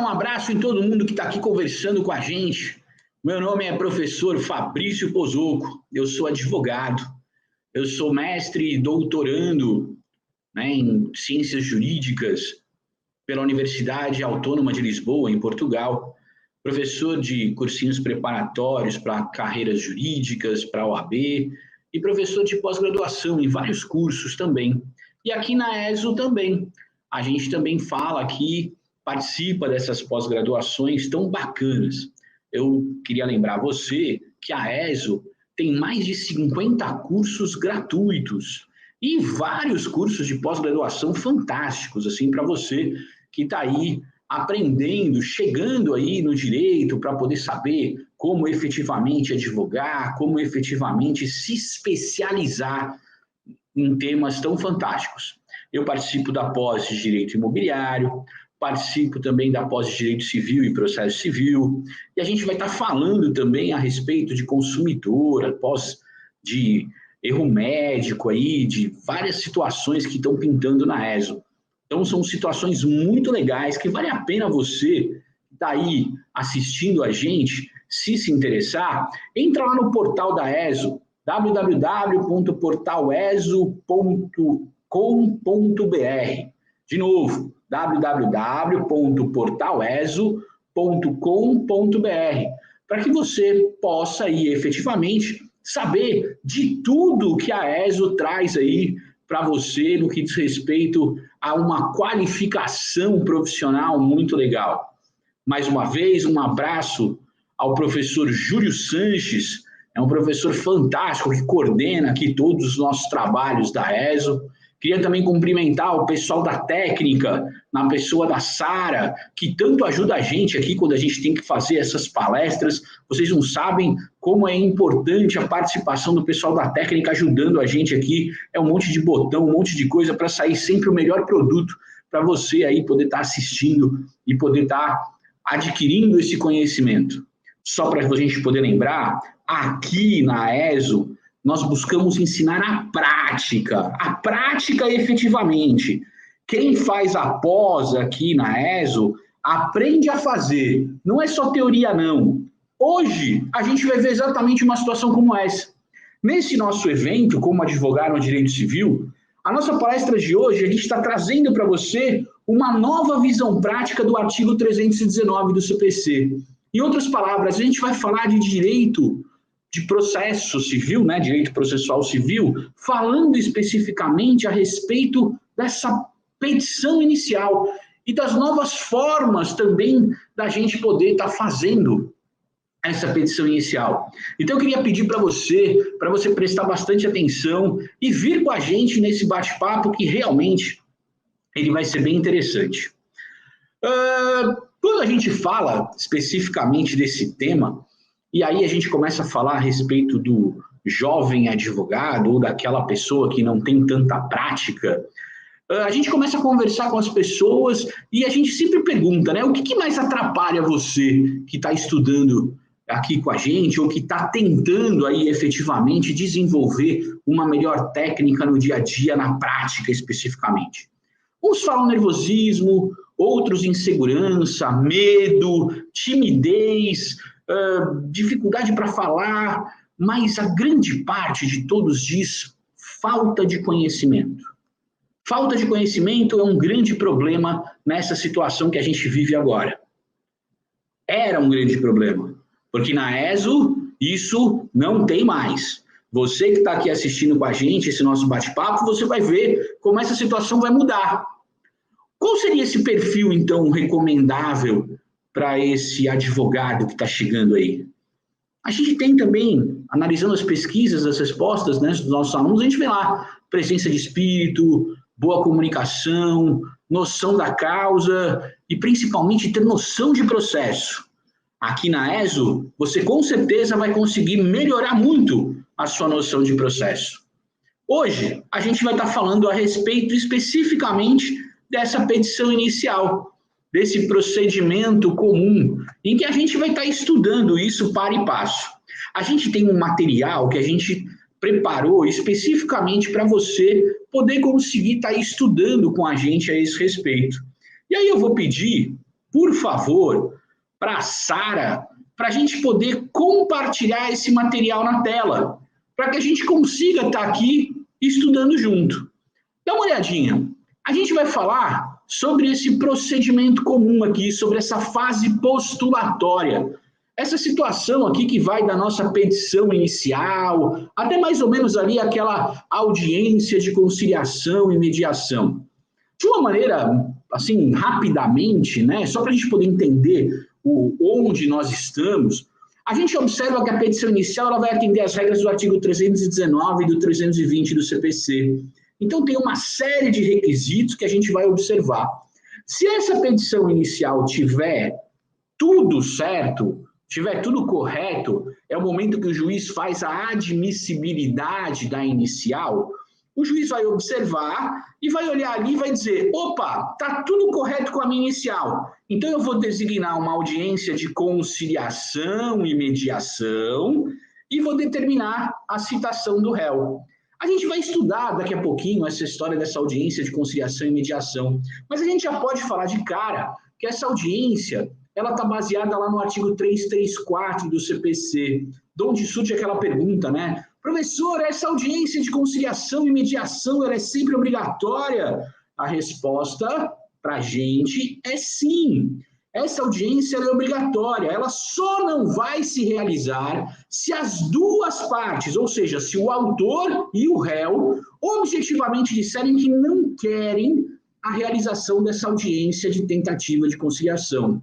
um abraço em todo mundo que está aqui conversando com a gente. Meu nome é professor Fabrício Pozocco, eu sou advogado, eu sou mestre e doutorando, em Ciências Jurídicas pela Universidade Autônoma de Lisboa, em Portugal, professor de cursinhos preparatórios para carreiras jurídicas, para a OAB, e professor de pós-graduação em vários cursos também. E aqui na ESO também. A gente também fala aqui, participa dessas pós-graduações tão bacanas. Eu queria lembrar você que a ESO tem mais de 50 cursos gratuitos e vários cursos de pós-graduação fantásticos, assim, para você que está aí aprendendo, chegando aí no direito para poder saber como efetivamente advogar, como efetivamente se especializar em temas tão fantásticos. Eu participo da pós de Direito Imobiliário, participo também da pós de Direito Civil e Processo Civil, e a gente vai estar falando também a respeito de consumidor, pós de erro médico aí, de várias situações que estão pintando na ESO. Então, são situações muito legais que vale a pena você que está aí assistindo a gente, se interessar, entra lá no portal da ESO, www.portaleso.com.br. De novo, www.portaleso.com.br, para que você possa aí efetivamente saber de tudo que a ESO traz aí para você no que diz respeito a uma qualificação profissional muito legal. Mais uma vez, um abraço ao professor Júlio Sanches, é um professor fantástico que coordena aqui todos os nossos trabalhos da ESO. Queria também cumprimentar o pessoal da técnica, na pessoa da Sara, que tanto ajuda a gente aqui quando a gente tem que fazer essas palestras. Vocês não sabem como é importante a participação do pessoal da técnica ajudando a gente aqui. É um monte de botão, um monte de coisa para sair sempre o melhor produto para você aí poder estar assistindo e poder estar adquirindo esse conhecimento. Só para a gente poder lembrar, aqui na ESO, nós buscamos ensinar a prática efetivamente. Quem faz a pós aqui na ESO, aprende a fazer. Não é só teoria, não. Hoje, a gente vai ver exatamente uma situação como essa. Nesse nosso evento, como advogado no direito civil, a nossa palestra de hoje, a gente está trazendo para você uma nova visão prática do artigo 319 do CPC. Em outras palavras, a gente vai falar de direito de processo civil, direito processual civil, falando especificamente a respeito dessa petição inicial e das novas formas também da gente poder estar fazendo essa petição inicial. Então, eu queria pedir para você prestar bastante atenção e vir com a gente nesse bate-papo que realmente ele vai ser bem interessante. Quando a gente fala especificamente desse tema, e aí a gente começa a falar a respeito do jovem advogado ou daquela pessoa que não tem tanta prática, a gente começa a conversar com as pessoas e a gente sempre pergunta, o que mais atrapalha você que está estudando aqui com a gente ou que está tentando aí efetivamente desenvolver uma melhor técnica no dia a dia, na prática especificamente? Uns falam nervosismo, outros insegurança, medo, timidez, dificuldade para falar, mas a grande parte de todos diz falta de conhecimento. Falta de conhecimento é um grande problema nessa situação que a gente vive agora. Era um grande problema, porque na ESO isso não tem mais. Você que está aqui assistindo com a gente, esse nosso bate-papo, você vai ver como essa situação vai mudar. Qual seria esse perfil, então, recomendável para esse advogado que está chegando aí? A gente tem também, analisando as pesquisas, as respostas dos nossos alunos, a gente vê lá presença de espírito, boa comunicação, noção da causa e, principalmente, ter noção de processo. Aqui na ESO, você com certeza vai conseguir melhorar muito a sua noção de processo. Hoje, a gente vai estar falando a respeito especificamente dessa petição inicial, desse procedimento comum, em que a gente vai estar estudando isso passo a passo. A gente tem um material que a gente preparou especificamente para você poder conseguir estar estudando com a gente a esse respeito. E aí eu vou pedir por favor, para a Sara, para a gente poder compartilhar esse material na tela, para que a gente consiga estar aqui estudando junto. Dá uma olhadinha. A gente vai falar sobre esse procedimento comum aqui, sobre essa fase postulatória. Essa situação aqui que vai da nossa petição inicial, até mais ou menos ali aquela audiência de conciliação e mediação. De uma maneira, assim, rapidamente, né, só para a gente poder entender onde nós estamos, a gente observa que a petição inicial ela vai atender às regras do artigo 319 e do 320 do CPC. Então, tem uma série de requisitos que a gente vai observar. Se essa petição inicial tiver tudo certo, tiver tudo correto, é o momento que o juiz faz a admissibilidade da inicial, o juiz vai observar e vai olhar ali e vai dizer, opa, está tudo correto com a minha inicial. Então, eu vou designar uma audiência de conciliação e mediação e vou determinar a citação do réu. A gente vai estudar daqui a pouquinho essa história dessa audiência de conciliação e mediação, mas a gente já pode falar de cara que essa audiência ela está baseada lá no artigo 334 do CPC, de onde surge aquela pergunta, né? Professor, essa audiência de conciliação e mediação ela é sempre obrigatória? A resposta para a gente é sim. Essa audiência é obrigatória, ela só não vai se realizar se as duas partes, ou seja, se o autor e o réu, objetivamente disserem que não querem a realização dessa audiência de tentativa de conciliação.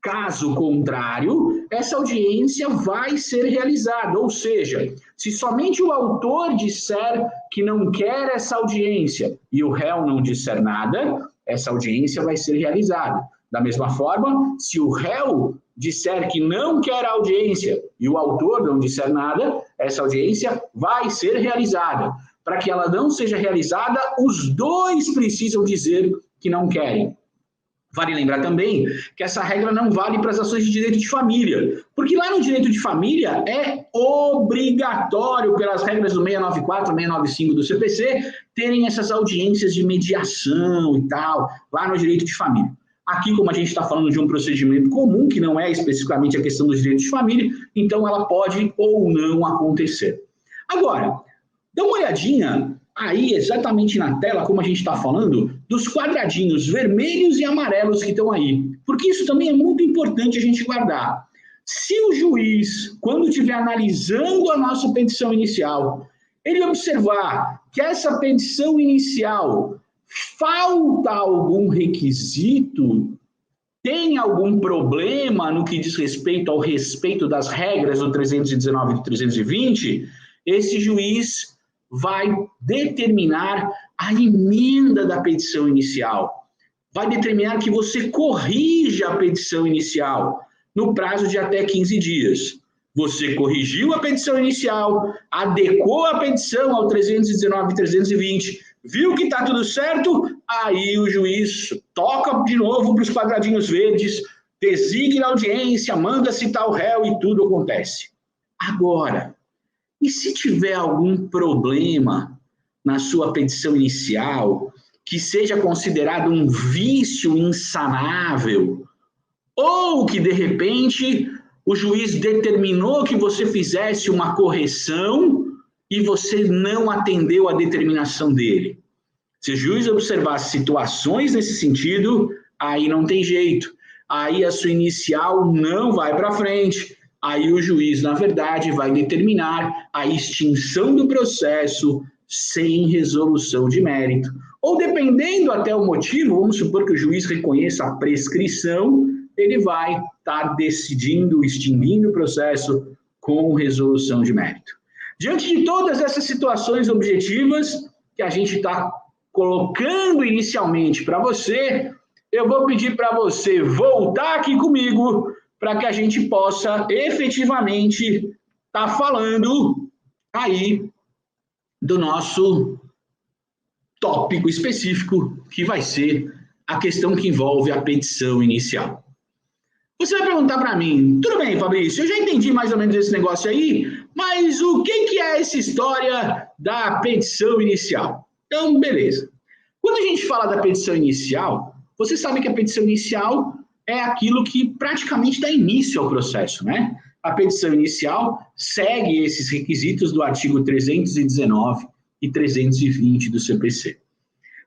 Caso contrário, essa audiência vai ser realizada, ou seja, se somente o autor disser que não quer essa audiência e o réu não disser nada, essa audiência vai ser realizada. Da mesma forma, se o réu disser que não quer a audiência e o autor não disser nada, essa audiência vai ser realizada. Para que ela não seja realizada, os dois precisam dizer que não querem. Vale lembrar também que essa regra não vale para as ações de direito de família, porque lá no direito de família é obrigatório, pelas regras do 694, 695 do CPC, terem essas audiências de mediação e tal, lá no direito de família. Aqui, como a gente está falando de um procedimento comum, que não é especificamente a questão do direito de família, então ela pode ou não acontecer. Agora, dá uma olhadinha aí exatamente na tela, como a gente está falando, dos quadradinhos vermelhos e amarelos que estão aí. Porque isso também é muito importante a gente guardar. Se o juiz, quando estiver analisando a nossa petição inicial, ele observar que essa petição inicial falta algum requisito, tem algum problema no que diz respeito ao respeito das regras do 319 e do 320, esse juiz vai determinar a emenda da petição inicial, vai determinar que você corrija a petição inicial no prazo de até 15 dias. Você corrigiu a petição inicial, adequou a petição ao 319 e 320, viu que está tudo certo, aí o juiz toca de novo para os quadradinhos verdes, designa a audiência, manda citar o réu e tudo acontece. Agora, e se tiver algum problema na sua petição inicial, que seja considerado um vício insanável, ou que, de repente, o juiz determinou que você fizesse uma correção e você não atendeu a determinação dele. Se o juiz observar situações nesse sentido, aí não tem jeito. Aí a sua inicial não vai para frente. Aí o juiz, na verdade, vai determinar a extinção do processo sem resolução de mérito. Ou, dependendo até o motivo, vamos supor que o juiz reconheça a prescrição, ele vai estar decidindo, extinguindo o processo com resolução de mérito. Diante de todas essas situações objetivas que a gente está colocando inicialmente para você, eu vou pedir para você voltar aqui comigo para que a gente possa efetivamente estar falando aí do nosso tópico específico, que vai ser a questão que envolve a petição inicial. Você vai perguntar para mim, tudo bem, Fabrício, eu já entendi mais ou menos esse negócio aí, mas o que é essa história da petição inicial? Então, beleza. Quando a gente fala da petição inicial, você sabe que a petição inicial é aquilo que praticamente dá início ao processo, né? A petição inicial segue esses requisitos do artigo 319 e 320 do CPC.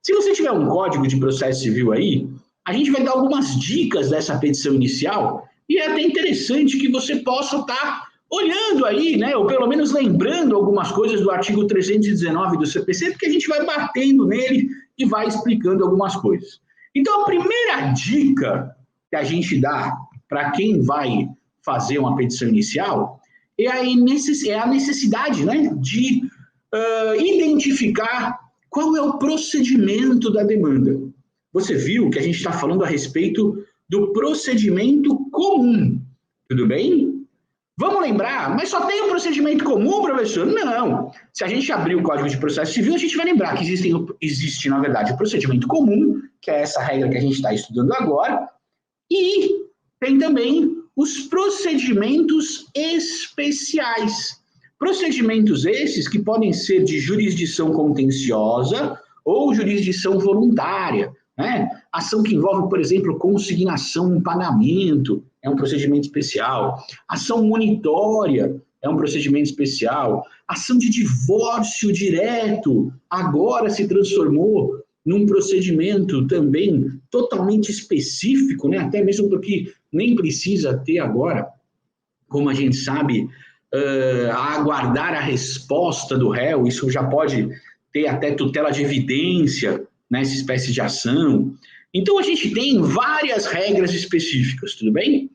Se você tiver um Código de Processo Civil aí, a gente vai dar algumas dicas dessa petição inicial e é até interessante que você possa estar olhando aí, né, ou pelo menos lembrando algumas coisas do artigo 319 do CPC, porque a gente vai batendo nele e vai explicando algumas coisas. Então, a primeira dica que a gente dá para quem vai fazer uma petição inicial é a necessidade, né, de identificar qual é o procedimento da demanda. Você viu que a gente está falando a respeito do procedimento comum, tudo bem? Vamos lembrar, mas só tem um procedimento comum, professor? Não. Se a gente abrir o Código de Processo Civil, a gente vai lembrar que existe, na verdade, o procedimento comum, que é essa regra que a gente está estudando agora, e tem também os procedimentos especiais. Procedimentos esses que podem ser de jurisdição contenciosa ou jurisdição voluntária, né? Ação que envolve, por exemplo, consignação em pagamento, é um procedimento especial. Ação monitória é um procedimento especial. Ação de divórcio direto agora se transformou num procedimento também totalmente específico, né? Até mesmo porque nem precisa ter agora, como a gente sabe, a aguardar a resposta do réu, isso já pode ter até tutela de evidência nessa espécie de ação. Então, a gente tem várias regras específicas, tudo bem?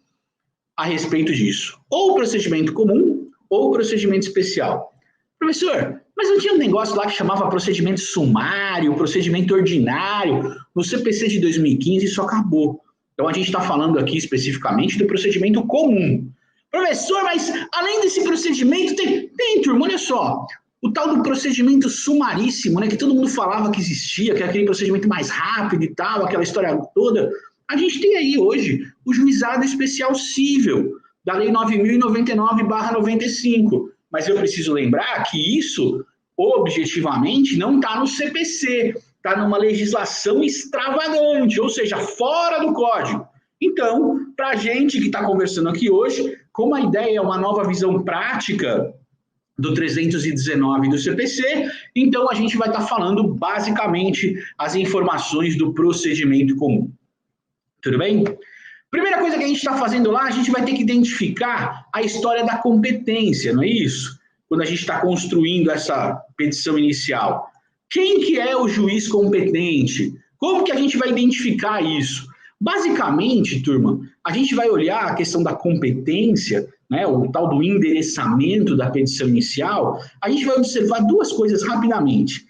A respeito disso. Ou procedimento comum, ou procedimento especial. Professor, mas não tinha um negócio lá que chamava procedimento sumário, procedimento ordinário. No CPC de 2015, isso acabou. Então, a gente está falando aqui especificamente do procedimento comum. Professor, mas além desse procedimento, tem turma, olha só, o tal do procedimento sumaríssimo, né, que todo mundo falava que existia, que é aquele procedimento mais rápido e tal, aquela história toda. A gente tem aí hoje o Juizado Especial Cível, da Lei 9.099/95. Mas eu preciso lembrar que isso, objetivamente, não está no CPC, está numa legislação extravagante, ou seja, fora do Código. Então, para a gente que está conversando aqui hoje, como a ideia é uma nova visão prática do 319 do CPC, então a gente vai estar falando basicamente as informações do procedimento comum. Tudo bem? Primeira coisa que a gente está fazendo lá, a gente vai ter que identificar a história da competência, não é isso? Quando a gente está construindo essa petição inicial. Quem que é o juiz competente? Como que a gente vai identificar isso? Basicamente, turma, a gente vai olhar a questão da competência, né, o tal do endereçamento da petição inicial, a gente vai observar duas coisas rapidamente.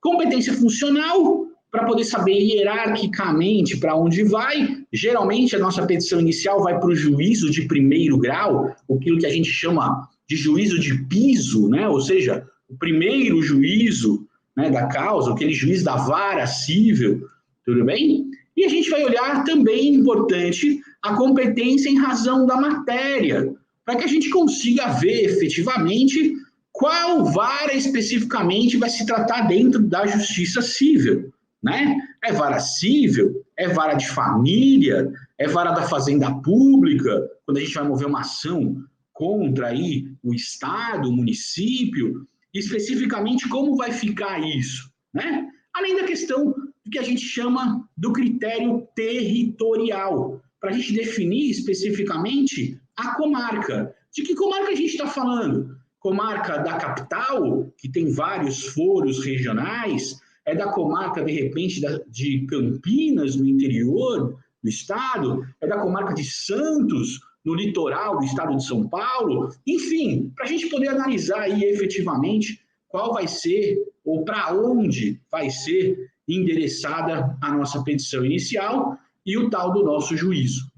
Competência funcional, para poder saber hierarquicamente para onde vai. Geralmente, a nossa petição inicial vai para o juízo de primeiro grau, aquilo que a gente chama de juízo de piso, né, ou seja, o primeiro juízo, né, da causa, aquele juiz da vara cível, tudo bem? E a gente vai olhar também, importante, a competência em razão da matéria, para que a gente consiga ver efetivamente qual vara especificamente vai se tratar dentro da justiça cível, né? É vara cível, é vara de família, é vara da fazenda pública, quando a gente vai mover uma ação contra aí o Estado, o município, especificamente como vai ficar isso, né? Além da questão do que a gente chama do critério territorial, para a gente definir especificamente a comarca. De que comarca a gente está falando? Comarca da capital, que tem vários foros regionais, é da comarca, de repente, de Campinas, no interior do estado, é da comarca de Santos, no litoral do estado de São Paulo, enfim, para a gente poder analisar aí efetivamente qual vai ser, ou para onde vai ser endereçada a nossa petição inicial e o tal do nosso juízo.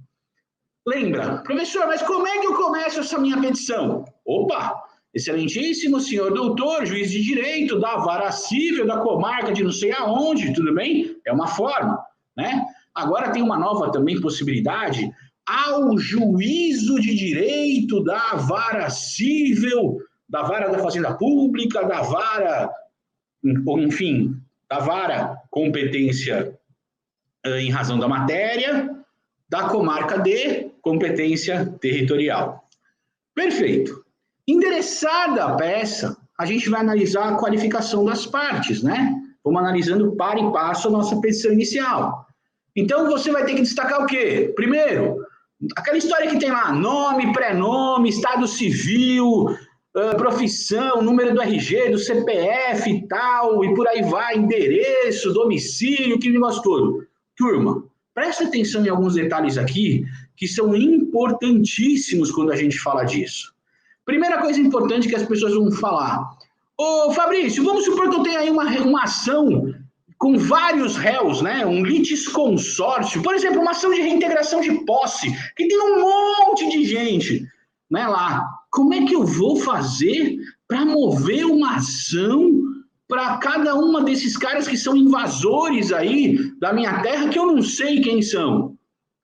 Lembra, professor, mas como é que eu começo essa minha petição? Opa, excelentíssimo senhor doutor, juiz de direito da vara cível da comarca de não sei aonde, tudo bem? É uma forma, né? Agora tem uma nova também possibilidade, ao juízo de direito da vara cível, da vara da fazenda pública, da vara, enfim, da vara competência em razão da matéria, da comarca de competência territorial. Perfeito. Endereçada a peça, a gente vai analisar a qualificação das partes, né? Vamos analisando par e passo a nossa petição inicial. Então, você vai ter que destacar o quê? Primeiro, aquela história que tem lá, nome, prenome, estado civil, profissão, número do RG, do CPF e tal, e por aí vai, endereço, domicílio, que negócio todo. Turma, presta atenção em alguns detalhes aqui que são importantíssimos quando a gente fala disso. Primeira coisa importante que as pessoas vão falar. Ô, Fabrício, vamos supor que eu tenho aí uma ação com vários réus, né? Um litisconsórcio, por exemplo, uma ação de reintegração de posse, que tem um monte de gente, né, lá. Como é que eu vou fazer para mover uma ação para cada uma desses caras que são invasores aí da minha terra que eu não sei quem são?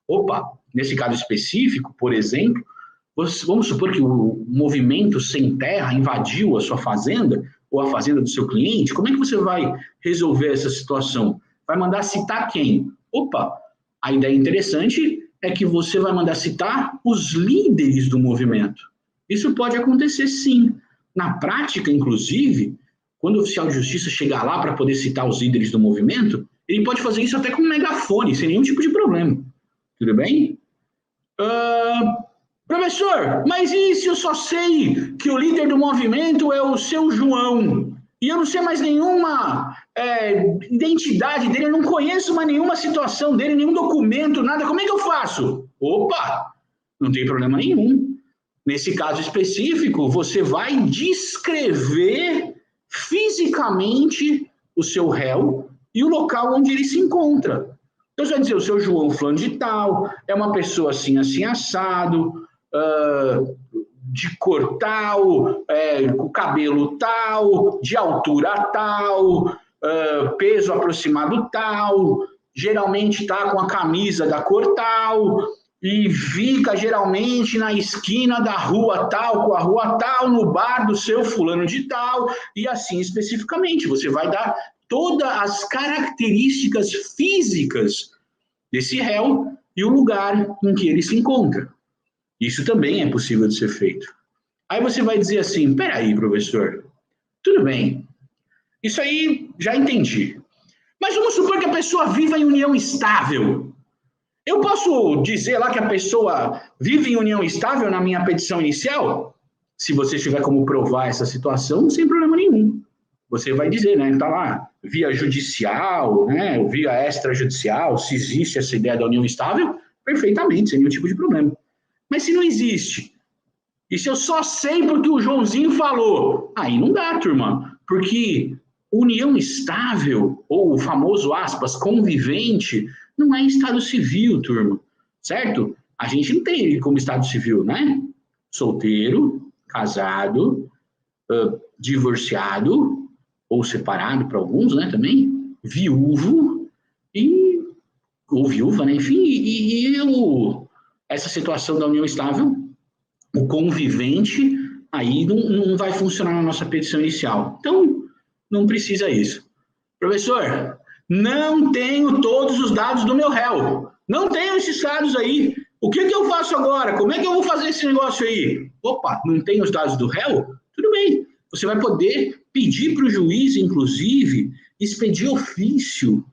Opa, nesse caso específico, por exemplo, vamos supor que o movimento sem terra invadiu a sua fazenda ou a fazenda do seu cliente. Como é que você vai resolver essa situação? Vai mandar citar quem? Opa, a ideia interessante é que você vai mandar citar os líderes do movimento. Isso pode acontecer sim. Na prática, inclusive, quando o oficial de justiça chegar lá para poder citar os líderes do movimento, ele pode fazer isso até com um megafone, sem nenhum tipo de problema. Tudo bem? Professor, mas e se eu só sei que o líder do movimento é o seu João? E eu não sei mais nenhuma identidade dele, eu não conheço mais nenhuma situação dele, nenhum documento, nada. Como é que eu faço? Opa, não tem problema nenhum. Nesse caso específico, você vai descrever fisicamente o seu réu e o local onde ele se encontra. Então, você vai dizer, o seu João fulano de tal, é uma pessoa assim, assim, assado, de cor tal, com cabelo tal, de altura tal, peso aproximado tal, geralmente está com a camisa da cor tal, e fica geralmente na esquina da rua tal, com a rua tal, no bar do seu fulano de tal, e assim especificamente. Você vai dar todas as características físicas desse réu e o lugar em que ele se encontra. Isso também é possível de ser feito. Aí você vai dizer assim, peraí, professor, tudo bem, isso aí já entendi. Mas vamos supor que a pessoa viva em união estável. Eu posso dizer lá que a pessoa vive em união estável na minha petição inicial? Se você tiver como provar essa situação, sem problema nenhum. Você vai dizer, né? Está lá, via judicial, né? Ou via extrajudicial, se existe essa ideia da união estável, perfeitamente, sem nenhum tipo de problema. Mas se não existe, e se eu só sei porque o Joãozinho falou, aí não dá, turma, porque união estável, ou o famoso, aspas, convivente, não é estado civil, turma, certo? A gente não tem ele como estado civil, né? Solteiro, casado, divorciado, ou separado para alguns, né, também, viúvo, ou viúva, né, enfim, essa situação da união estável, o convivente, aí não vai funcionar na nossa petição inicial. Então, não precisa isso. Professor, não tenho todos os dados do meu réu. Não tenho esses dados aí. O que eu faço agora? Como é que eu vou fazer esse negócio aí? Opa, não tenho os dados do réu? Tudo bem. Você vai poder pedir para o juiz, inclusive, expedir ofício,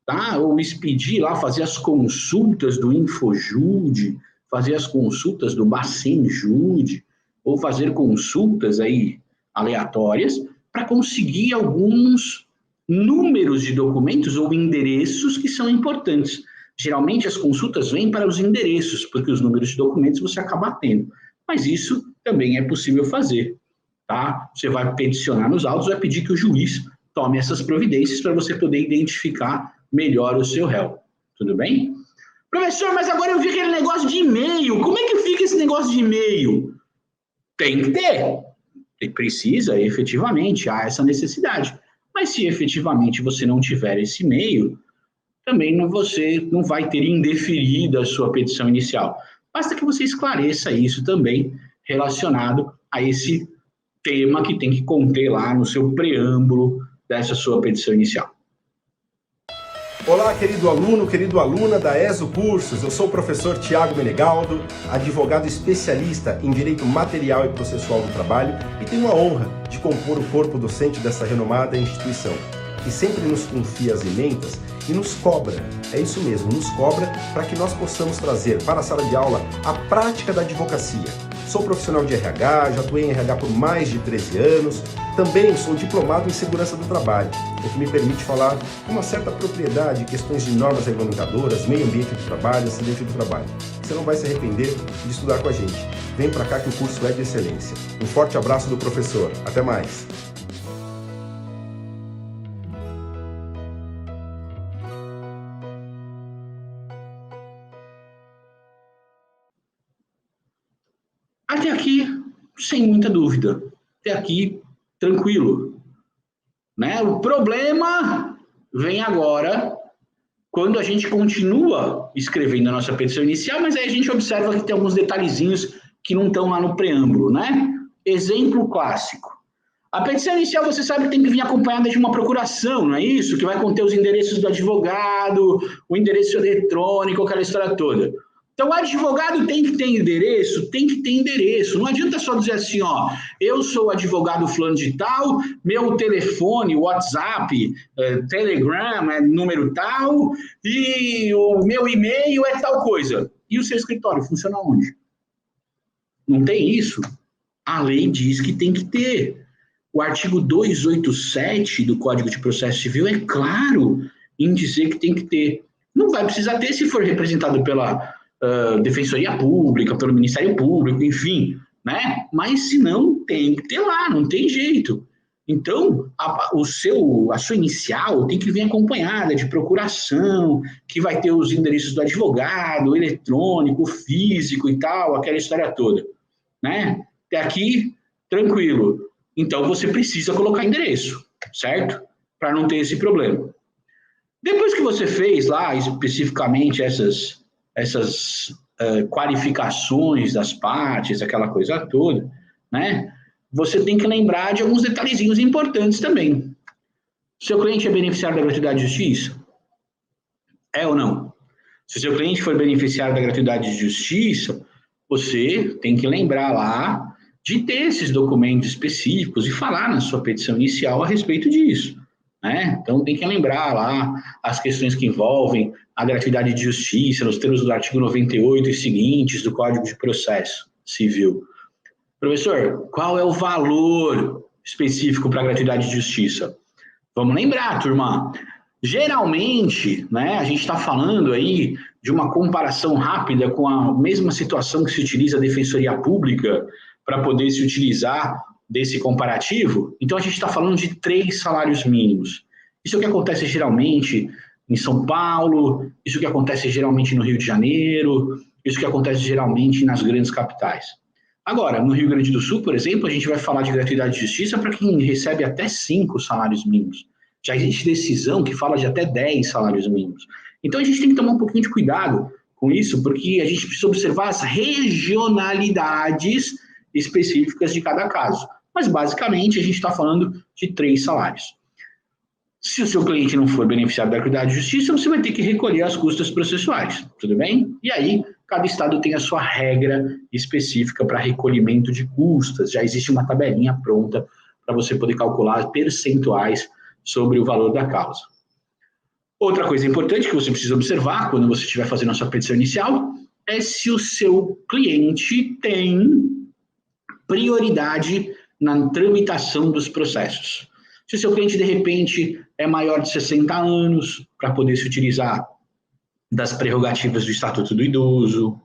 tá? Ou expedir lá, fazer as consultas do Infojude, fazer as consultas do Bacenjude, ou fazer consultas aí aleatórias para conseguir alguns números de documentos ou endereços que são importantes. Geralmente as consultas vêm para os endereços, porque os números de documentos você acaba tendo. Mas isso também é possível fazer, tá? Você vai peticionar nos autos, vai pedir que o juiz tome essas providências para você poder identificar melhor o seu réu. Tudo bem? Professor, mas agora eu vi aquele negócio de e-mail. Como é que fica esse negócio de e-mail? Tem que ter. Precisa, efetivamente, há essa necessidade. Mas se efetivamente você não tiver esse e-mail, também você não vai ter indeferida a sua petição inicial. Basta que você esclareça isso também relacionado a esse tema que tem que conter lá no seu preâmbulo dessa sua petição inicial. Olá, querido aluno, querido aluna da ESO Cursos. Eu sou o professor Tiago Menegaldo, advogado especialista em Direito Material e Processual do Trabalho e tenho a honra de compor o corpo docente dessa renomada instituição, que sempre nos confia as ementas e nos cobra, é isso mesmo, nos cobra para que nós possamos trazer para a sala de aula a prática da advocacia. Sou profissional de RH, já atuei em RH por mais de 13 anos, também sou diplomado em segurança do trabalho, o que me permite falar com uma certa propriedade questões de normas regulamentadoras, meio ambiente do trabalho, acidente do trabalho. Você não vai se arrepender de estudar com a gente. Vem para cá que o curso é de excelência. Um forte abraço do professor. Até mais. Até aqui, sem muita dúvida. Até aqui, tranquilo. Né? O problema vem agora quando a gente continua escrevendo a nossa petição inicial, mas aí a gente observa que tem alguns detalhezinhos que não estão lá no preâmbulo, né? Exemplo clássico. A petição inicial, você sabe que tem que vir acompanhada de uma procuração, não é isso? Que vai conter os endereços do advogado, o endereço eletrônico, aquela história toda. Então, o advogado tem que ter endereço? Tem que ter endereço. Não adianta só dizer assim, ó, eu sou advogado fulano de tal, meu telefone, WhatsApp, Telegram é número tal, e o meu e-mail é tal coisa. E o seu escritório funciona onde? Não tem isso? A lei diz que tem que ter. O artigo 287 do Código de Processo Civil é claro em dizer que tem que ter. Não vai precisar ter se for representado pela Defensoria Pública, pelo Ministério Público, enfim, né? Mas se não, tem que ter lá, não tem jeito. Então, a sua inicial tem que vir acompanhada de procuração, que vai ter os endereços do advogado, eletrônico, físico e tal, aquela história toda, né? Até aqui, tranquilo. Então, você precisa colocar endereço, certo? Para não ter esse problema. Depois que você fez lá, especificamente, essas qualificações das partes, aquela coisa toda, né? Você tem que lembrar de alguns detalhezinhos importantes também. Seu cliente é beneficiário da gratuidade de justiça? É ou não? Se o seu cliente for beneficiário da gratuidade de justiça, você tem que lembrar lá de ter esses documentos específicos e falar na sua petição inicial a respeito disso, né? Então, tem que lembrar lá as questões que envolvem a gratuidade de justiça, nos termos do artigo 98 e seguintes do Código de Processo Civil. Professor, qual é o valor específico para a gratuidade de justiça? Vamos lembrar, turma. Geralmente, né, a gente está falando aí de uma comparação rápida com a mesma situação que se utiliza a Defensoria Pública para poder se utilizar desse comparativo. Então, a gente está falando de 3 salários mínimos. Isso é o que acontece geralmente em São Paulo, isso é o que acontece geralmente no Rio de Janeiro, isso é o que acontece geralmente nas grandes capitais. Agora, no Rio Grande do Sul, por exemplo, a gente vai falar de gratuidade de justiça para quem recebe até 5 salários mínimos. Já existe decisão que fala de até 10 salários mínimos. Então, a gente tem que tomar um pouquinho de cuidado com isso, porque a gente precisa observar as regionalidades específicas de cada caso. Mas, basicamente, a gente está falando de 3 salários. Se o seu cliente não for beneficiário da gratuidade de justiça, você vai ter que recolher as custas processuais, tudo bem? E aí, cada estado tem a sua regra específica para recolhimento de custas. Já existe uma tabelinha pronta para você poder calcular percentuais sobre o valor da causa. Outra coisa importante que você precisa observar quando você estiver fazendo a sua petição inicial é se o seu cliente tem prioridade na tramitação dos processos. Se o seu cliente, de repente, é maior de 60 anos, para poder se utilizar das prerrogativas do Estatuto do Idoso.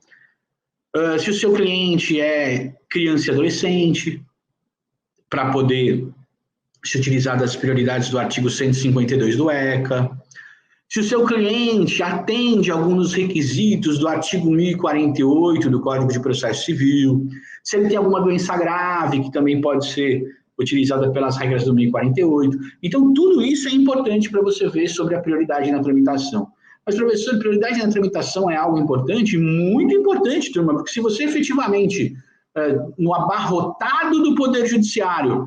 Se o seu cliente é criança e adolescente, para poder se utilizar das prioridades do artigo 152 do ECA. Se o seu cliente atende alguns requisitos do artigo 1048 do Código de Processo Civil, se ele tem alguma doença grave, que também pode ser utilizada pelas regras do 1048. Então, tudo isso é importante para você ver sobre a prioridade na tramitação. Mas, professor, prioridade na tramitação é algo importante? Muito importante, turma, porque se você efetivamente, no abarrotado do Poder Judiciário,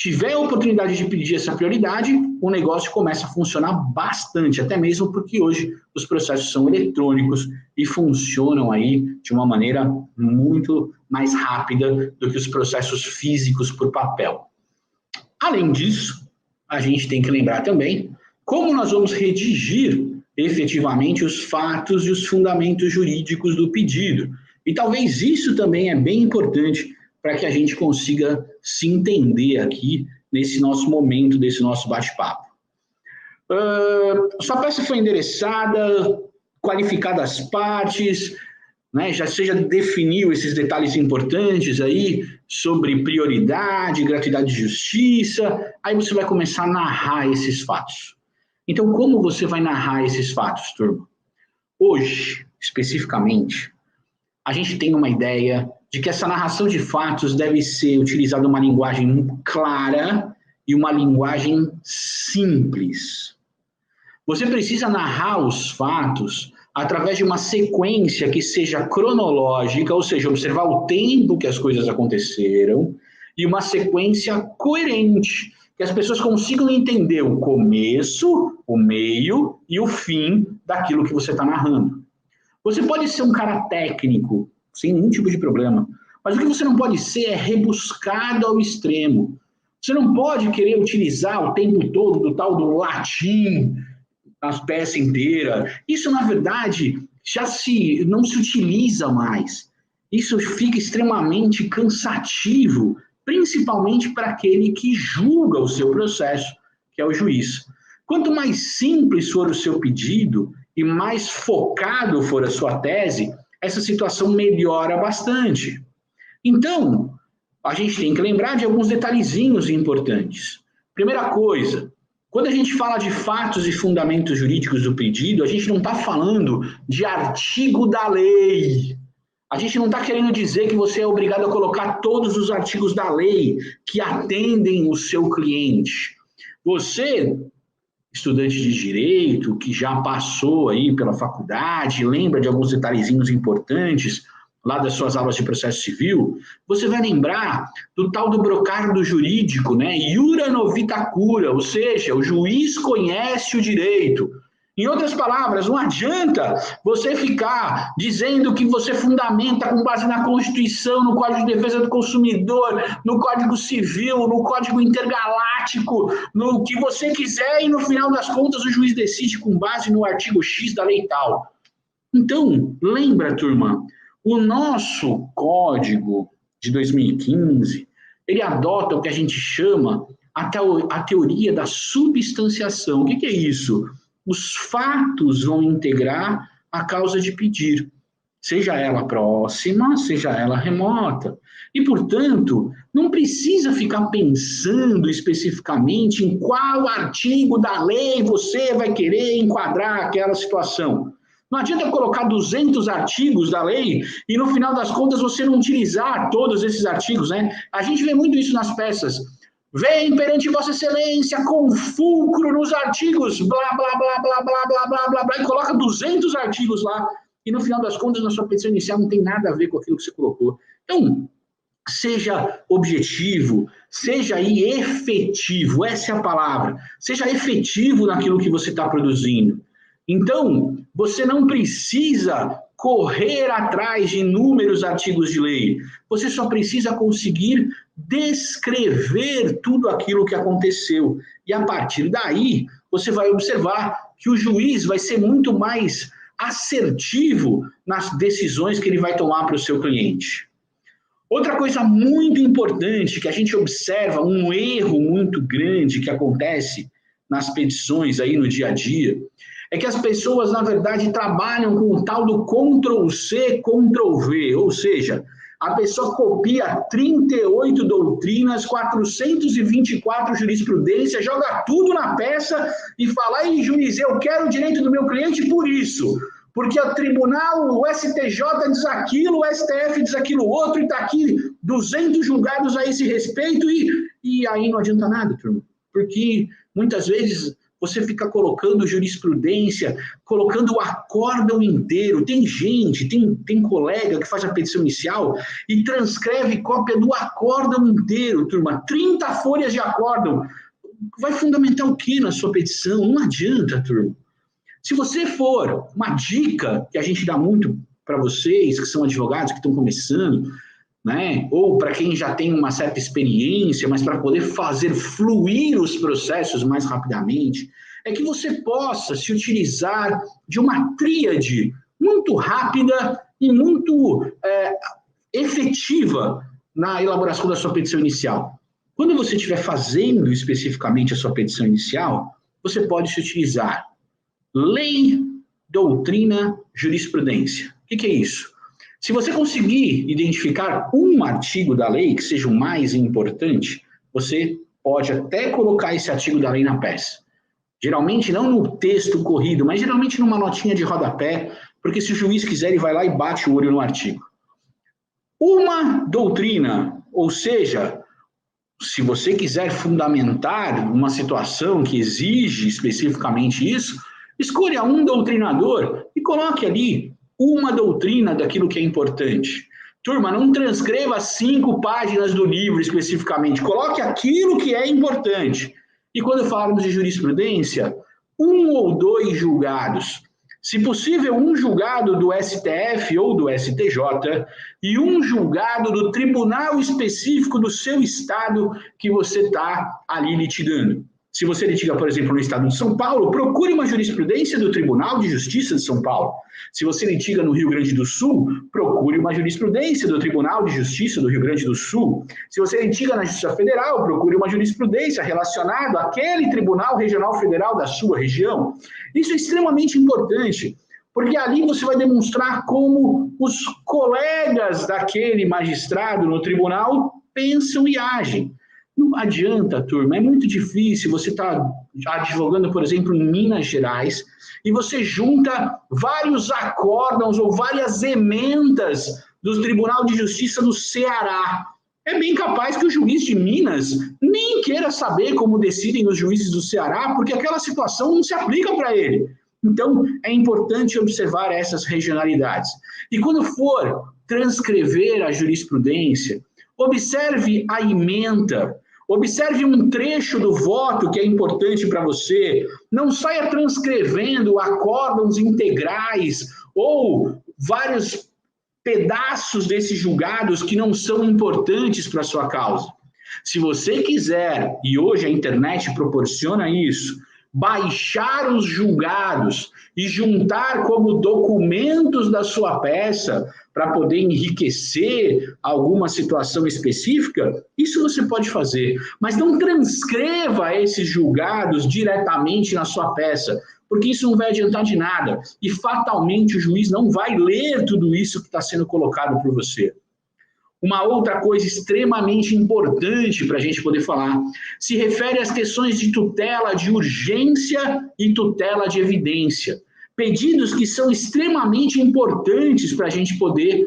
tiver a oportunidade de pedir essa prioridade, o negócio começa a funcionar bastante, até mesmo porque hoje os processos são eletrônicos e funcionam aí de uma maneira muito mais rápida do que os processos físicos por papel. Além disso, a gente tem que lembrar também como nós vamos redigir efetivamente os fatos e os fundamentos jurídicos do pedido. E talvez isso também é bem importante para que a gente consiga se entender aqui nesse nosso momento, desse nosso bate-papo. Sua peça foi endereçada, qualificadas as partes, né, você já definiu esses detalhes importantes aí sobre prioridade, gratuidade de justiça, aí você vai começar a narrar esses fatos. Então, como você vai narrar esses fatos, turma? Hoje, especificamente, a gente tem uma ideia de que essa narração de fatos deve ser utilizada uma linguagem clara e uma linguagem simples. Você precisa narrar os fatos através de uma sequência que seja cronológica, ou seja, observar o tempo que as coisas aconteceram, e uma sequência coerente, que as pessoas consigam entender o começo, o meio e o fim daquilo que você está narrando. Você pode ser um cara técnico, sem nenhum tipo de problema, mas o que você não pode ser é rebuscado ao extremo. Você não pode querer utilizar o tempo todo do tal do latim, a peça inteira. Isso, na verdade, não se utiliza mais. Isso fica extremamente cansativo, principalmente para aquele que julga o seu processo, que é o juiz. Quanto mais simples for o seu pedido e mais focado for a sua tese, essa situação melhora bastante. Então, a gente tem que lembrar de alguns detalhezinhos importantes. Primeira coisa, quando a gente fala de fatos e fundamentos jurídicos do pedido, a gente não está falando de artigo da lei. A gente não está querendo dizer que você é obrigado a colocar todos os artigos da lei que atendem o seu cliente. Você, estudante de direito, que já passou aí pela faculdade, lembra de alguns detalhezinhos importantes lá das suas aulas de processo civil, você vai lembrar do tal do brocardo jurídico, né? Iura novita cura, ou seja, o juiz conhece o direito. Em outras palavras, não adianta você ficar dizendo que você fundamenta com base na Constituição, no Código de Defesa do Consumidor, no Código Civil, no Código Intergaláctico, no que você quiser e no final das contas o juiz decide com base no artigo X da lei tal. Então, lembra, turma, o nosso Código de 2015, ele adota o que a gente chama a teoria da substanciação. O que é isso? Os fatos vão integrar a causa de pedir, seja ela próxima, seja ela remota. E, portanto, não precisa ficar pensando especificamente em qual artigo da lei você vai querer enquadrar aquela situação. Não adianta colocar 200 artigos da lei e, no final das contas, você não utilizar todos esses artigos, né? A gente vê muito isso nas peças. Vem perante Vossa Excelência com fulcro nos artigos, blá, blá, blá, blá, blá, blá, blá, blá, blá, e coloca 200 artigos lá, e no final das contas, na sua petição inicial, não tem nada a ver com aquilo que você colocou. Então, seja objetivo, seja aí efetivo, essa é a palavra, seja efetivo naquilo que você está produzindo. Então, você não precisa correr atrás de inúmeros artigos de lei, você só precisa conseguir descrever tudo aquilo que aconteceu. E a partir daí, você vai observar que o juiz vai ser muito mais assertivo nas decisões que ele vai tomar para o seu cliente. Outra coisa muito importante que a gente observa, um erro muito grande que acontece nas petições aí no dia a dia, é que as pessoas, na verdade, trabalham com o tal do Ctrl+C, Ctrl+V, ou seja, a pessoa copia 38 doutrinas, 424 jurisprudências, joga tudo na peça e fala, ei, juiz, eu quero o direito do meu cliente por isso, porque o tribunal, o STJ diz aquilo, o STF diz aquilo outro, e está aqui 200 julgados a esse respeito, e aí não adianta nada, turma, porque muitas vezes você fica colocando jurisprudência, colocando o acórdão inteiro. Tem gente, tem colega que faz a petição inicial e transcreve cópia do acórdão inteiro, turma. 30 folhas de acórdão. Vai fundamentar o que na sua petição? Não adianta, turma. Se você for, uma dica que a gente dá muito para vocês, que são advogados, que estão começando, né? Ou para quem já tem uma certa experiência, mas para poder fazer fluir os processos mais rapidamente, é que você possa se utilizar de uma tríade muito rápida e muito efetiva na elaboração da sua petição inicial. Quando você estiver fazendo especificamente a sua petição inicial, você pode se utilizar lei, doutrina, jurisprudência. O que é isso? Se você conseguir identificar um artigo da lei que seja o mais importante, você pode até colocar esse artigo da lei na peça. Geralmente não no texto corrido, mas geralmente numa notinha de rodapé, porque se o juiz quiser, ele vai lá e bate o olho no artigo. Uma doutrina, ou seja, se você quiser fundamentar uma situação que exige especificamente isso, escolha um doutrinador e coloque ali uma doutrina daquilo que é importante. Turma, não transcreva 5 páginas do livro especificamente, coloque aquilo que é importante. E quando falarmos de jurisprudência, 1 ou 2 julgados. Se possível, um julgado do STF ou do STJ e um julgado do tribunal específico do seu estado que você está ali litigando. Se você litiga, por exemplo, no estado de São Paulo, procure uma jurisprudência do Tribunal de Justiça de São Paulo. Se você litiga no Rio Grande do Sul, procure uma jurisprudência do Tribunal de Justiça do Rio Grande do Sul. Se você litiga na Justiça Federal, procure uma jurisprudência relacionada àquele Tribunal Regional Federal da sua região. Isso é extremamente importante, porque ali você vai demonstrar como os colegas daquele magistrado no tribunal pensam e agem. Não adianta, turma, é muito difícil você estar advogando, por exemplo, em Minas Gerais, e você junta vários acórdãos ou várias emendas do Tribunal de Justiça do Ceará. É bem capaz que o juiz de Minas nem queira saber como decidem os juízes do Ceará, porque aquela situação não se aplica para ele. Então, é importante observar essas regionalidades. E quando for transcrever a jurisprudência, observe a ementa, observe um trecho do voto que é importante para você, não saia transcrevendo acórdãos integrais ou vários pedaços desses julgados que não são importantes para a sua causa. Se você quiser, e hoje a internet proporciona isso, baixar os julgados e juntar como documentos da sua peça para poder enriquecer alguma situação específica, isso você pode fazer. Mas não transcreva esses julgados diretamente na sua peça, porque isso não vai adiantar de nada. E fatalmente o juiz não vai ler tudo isso que está sendo colocado por você. Uma outra coisa extremamente importante para a gente poder falar se refere às questões de tutela de urgência e tutela de evidência. Pedidos que são extremamente importantes para a gente poder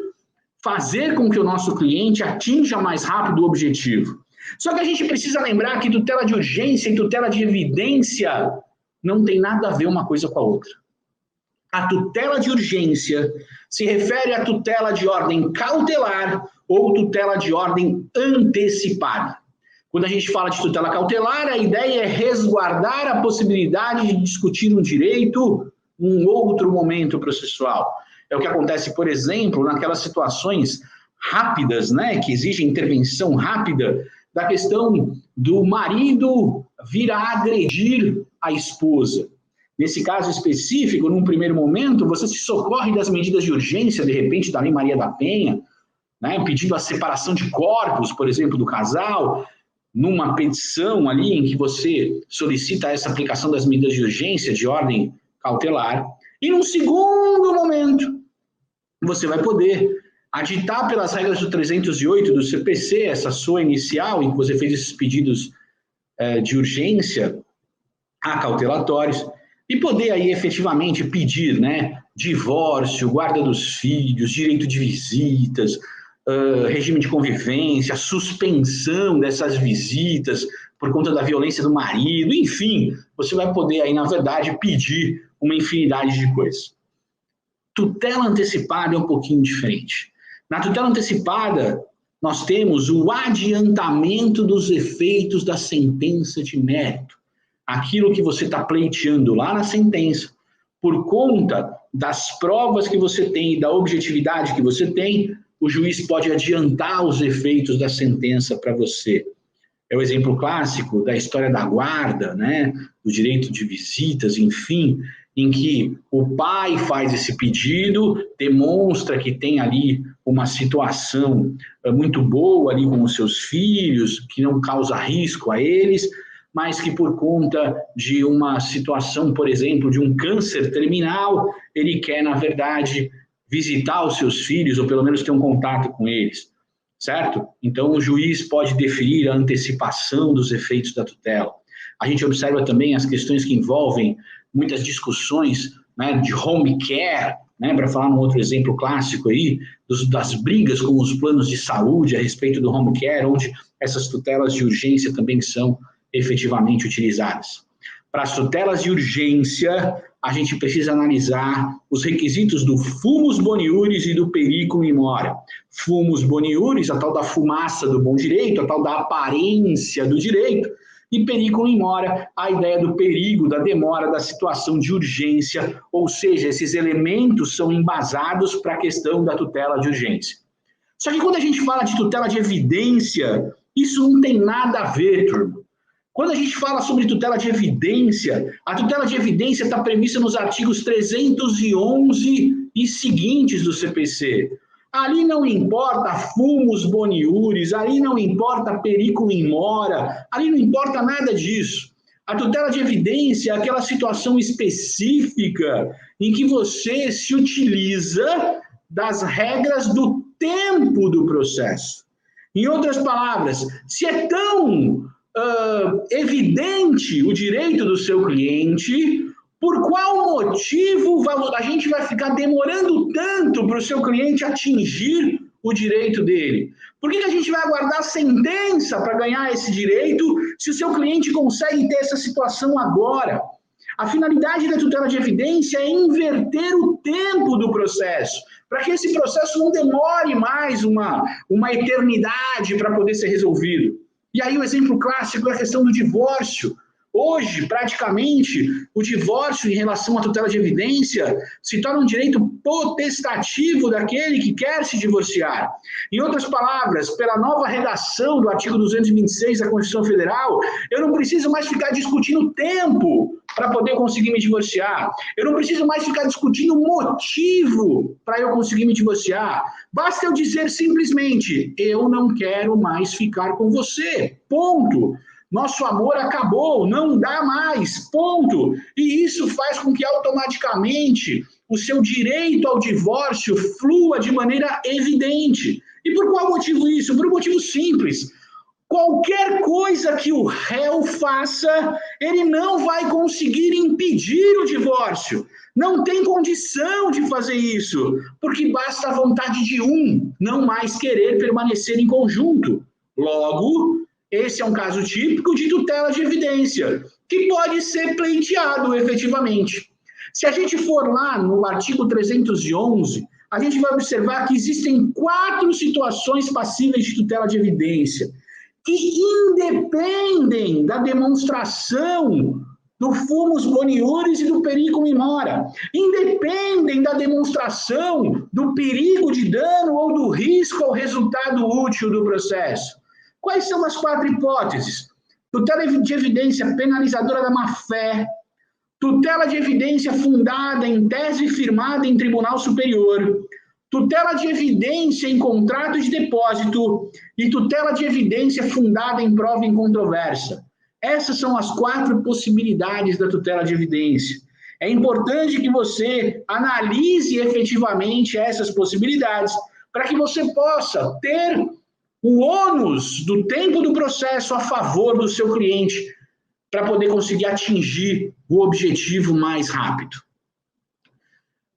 fazer com que o nosso cliente atinja mais rápido o objetivo. Só que a gente precisa lembrar que tutela de urgência e tutela de evidência não tem nada a ver uma coisa com a outra. A tutela de urgência se refere à tutela de ordem cautelar ou tutela de ordem antecipada. Quando a gente fala de tutela cautelar, a ideia é resguardar a possibilidade de discutir um direito em um outro momento processual. É o que acontece, por exemplo, naquelas situações rápidas, né, que exigem intervenção rápida, da questão do marido vir a agredir a esposa. Nesse caso específico, num primeiro momento, você se socorre das medidas de urgência, de repente, da Lei Maria da Penha, né, pedindo a separação de corpos, por exemplo, do casal, numa petição ali em que você solicita essa aplicação das medidas de urgência de ordem cautelar, e num segundo momento, você vai poder aditar pelas regras do 308 do CPC, essa sua inicial, em que você fez esses pedidos de urgência acautelatórios, e poder aí efetivamente pedir, né, divórcio, guarda dos filhos, direito de visitas, regime de convivência, suspensão dessas visitas por conta da violência do marido, enfim, você vai poder aí, na verdade, pedir uma infinidade de coisas. Tutela antecipada é um pouquinho diferente. Na tutela antecipada, nós temos o adiantamento dos efeitos da sentença de mérito. Aquilo que você está pleiteando lá na sentença, por conta das provas que você tem e da objetividade que você tem, o juiz pode adiantar os efeitos da sentença para você. É o exemplo clássico da história da guarda, né? Do direito de visitas, enfim, em que o pai faz esse pedido, demonstra que tem ali uma situação muito boa ali com os seus filhos, que não causa risco a eles, mas que por conta de uma situação, por exemplo, de um câncer terminal, ele quer, na verdade, visitar os seus filhos, ou pelo menos ter um contato com eles, certo? Então, o juiz pode deferir a antecipação dos efeitos da tutela. A gente observa também as questões que envolvem muitas discussões, né, de home care, né, para falar num outro exemplo clássico aí, das brigas com os planos de saúde a respeito do home care, onde essas tutelas de urgência também são efetivamente utilizadas. Para as tutelas de urgência, a gente precisa analisar os requisitos do fumus boniuris e do periculum in mora. Fumus boniuris, a tal da fumaça do bom direito, a tal da aparência do direito, e periculum in mora, a ideia do perigo, da demora, da situação de urgência, ou seja, esses elementos são embasados para a questão da tutela de urgência. Só que quando a gente fala de tutela de evidência, isso não tem nada a ver, turma. Quando a gente fala sobre tutela de evidência, a tutela de evidência está prevista nos artigos 311 e seguintes do CPC. Ali não importa fumus boniuris, ali não importa periculum in mora, ali não importa nada disso. A tutela de evidência é aquela situação específica em que você se utiliza das regras do tempo do processo. Em outras palavras, se é tão evidente o direito do seu cliente, por qual motivo a gente vai ficar demorando tanto para o seu cliente atingir o direito dele? Por que a gente vai aguardar a sentença para ganhar esse direito se o seu cliente consegue ter essa situação agora? A finalidade da tutela de evidência é inverter o tempo do processo, para que esse processo não demore mais uma eternidade para poder ser resolvido. E aí o exemplo clássico é a questão do divórcio. Hoje, praticamente, o divórcio em relação à tutela de evidência se torna um direito potestativo daquele que quer se divorciar. Em outras palavras, pela nova redação do artigo 226 da Constituição Federal, eu não preciso mais ficar discutindo tempo para poder conseguir me divorciar. Eu não preciso mais ficar discutindo motivo para eu conseguir me divorciar. Basta eu dizer simplesmente, eu não quero mais ficar com você. Ponto. Nosso amor acabou, não dá mais, ponto. E isso faz com que automaticamente o seu direito ao divórcio flua de maneira evidente. E por qual motivo isso? Por um motivo simples. Qualquer coisa que o réu faça, ele não vai conseguir impedir o divórcio. Não tem condição de fazer isso, porque basta a vontade de um não mais querer permanecer em conjunto. Logo, esse é um caso típico de tutela de evidência, que pode ser pleiteado efetivamente. Se a gente for lá no artigo 311, a gente vai observar que existem 4 situações passíveis de tutela de evidência, que independem da demonstração do fumus boniuris e do periculum in mora, independem da demonstração do perigo de dano ou do risco ao resultado útil do processo. Quais são as 4 hipóteses? Tutela de evidência penalizadora da má-fé, tutela de evidência fundada em tese firmada em tribunal superior, tutela de evidência em contrato de depósito e tutela de evidência fundada em prova incontroversa. Essas são as 4 possibilidades da tutela de evidência. É importante que você analise efetivamente essas possibilidades para que você possa ter o ônus do tempo do processo a favor do seu cliente, para poder conseguir atingir o objetivo mais rápido.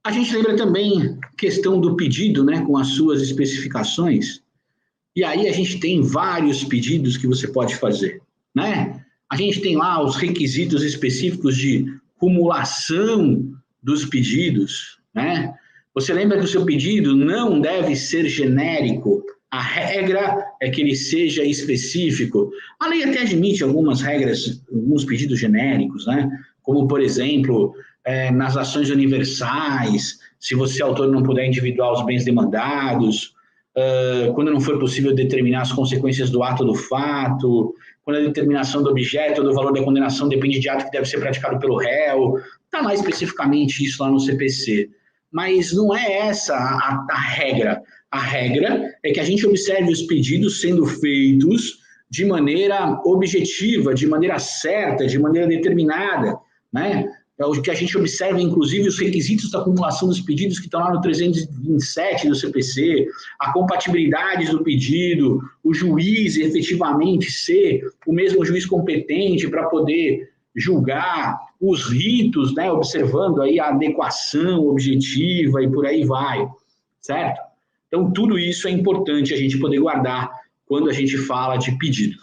A gente lembra também a questão do pedido, né, com as suas especificações. E aí a gente tem vários pedidos que você pode fazer, né? A gente tem lá os requisitos específicos de cumulação dos pedidos, né? Você lembra que o seu pedido não deve ser genérico, a regra é que ele seja específico. A lei até admite algumas regras, alguns pedidos genéricos, né? Como, por exemplo, nas ações universais, se você, autor, não puder individuar os bens demandados, quando não for possível determinar as consequências do ato do fato, quando a determinação do objeto ou do valor da condenação depende de ato que deve ser praticado pelo réu, está lá especificamente isso lá no CPC. Mas não é essa a regra. A regra é que a gente observe os pedidos sendo feitos de maneira objetiva, de maneira certa, de maneira determinada, né? É o que a gente observa, inclusive, os requisitos da acumulação dos pedidos que estão lá no 327 do CPC, a compatibilidade do pedido, o juiz efetivamente ser o mesmo juiz competente para poder julgar, os ritos, né, observando aí a adequação objetiva e por aí vai, certo? Então, tudo isso é importante a gente poder guardar quando a gente fala de pedido.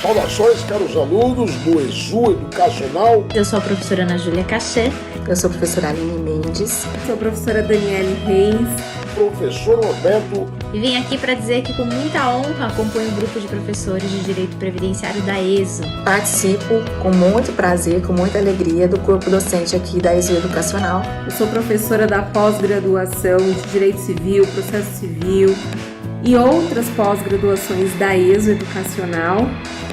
Saudações, caros alunos do ESU Educacional. Eu sou a professora Ana Júlia Cachê. Eu sou a professora Aline Mendes. Sou a professora Daniele Reis. Professor Roberto. E vim aqui para dizer que com muita honra acompanho o grupo de professores de Direito Previdenciário da ESO. Participo com muito prazer, com muita alegria do corpo docente aqui da ESO Educacional. Eu sou professora da pós-graduação de Direito Civil, Processo Civil e outras pós-graduações da ESO Educacional.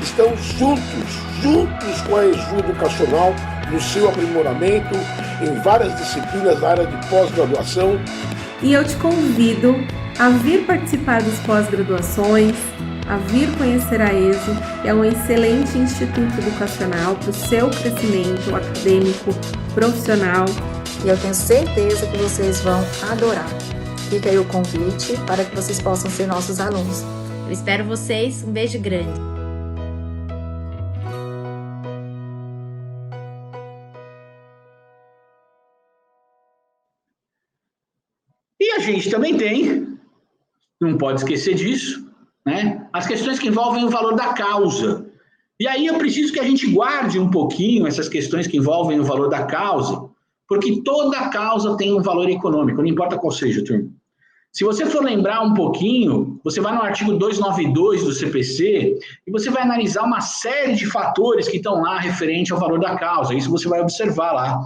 Estamos juntos com a ESU Educacional no seu aprimoramento em várias disciplinas da área de pós-graduação. E eu te convido a vir participar das pós-graduações, a vir conhecer a ESO, que é um excelente instituto educacional para o seu crescimento acadêmico, profissional. E eu tenho certeza que vocês vão adorar. Fica aí o convite para que vocês possam ser nossos alunos. Eu espero vocês. Um beijo grande. E a gente também tem, não pode esquecer disso, né, as questões que envolvem o valor da causa. E aí eu preciso que a gente guarde um pouquinho essas questões que envolvem o valor da causa, porque toda causa tem um valor econômico, não importa qual seja, turma. Se você for lembrar um pouquinho, você vai no artigo 292 do CPC e você vai analisar uma série de fatores que estão lá referente ao valor da causa. Isso você vai observar lá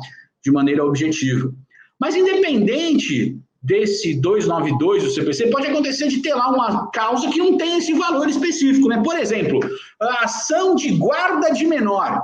de maneira objetiva. Mas independente desse 292 do CPC, pode acontecer de ter lá uma causa que não tem esse valor específico, né? Por exemplo, a ação de guarda de menor,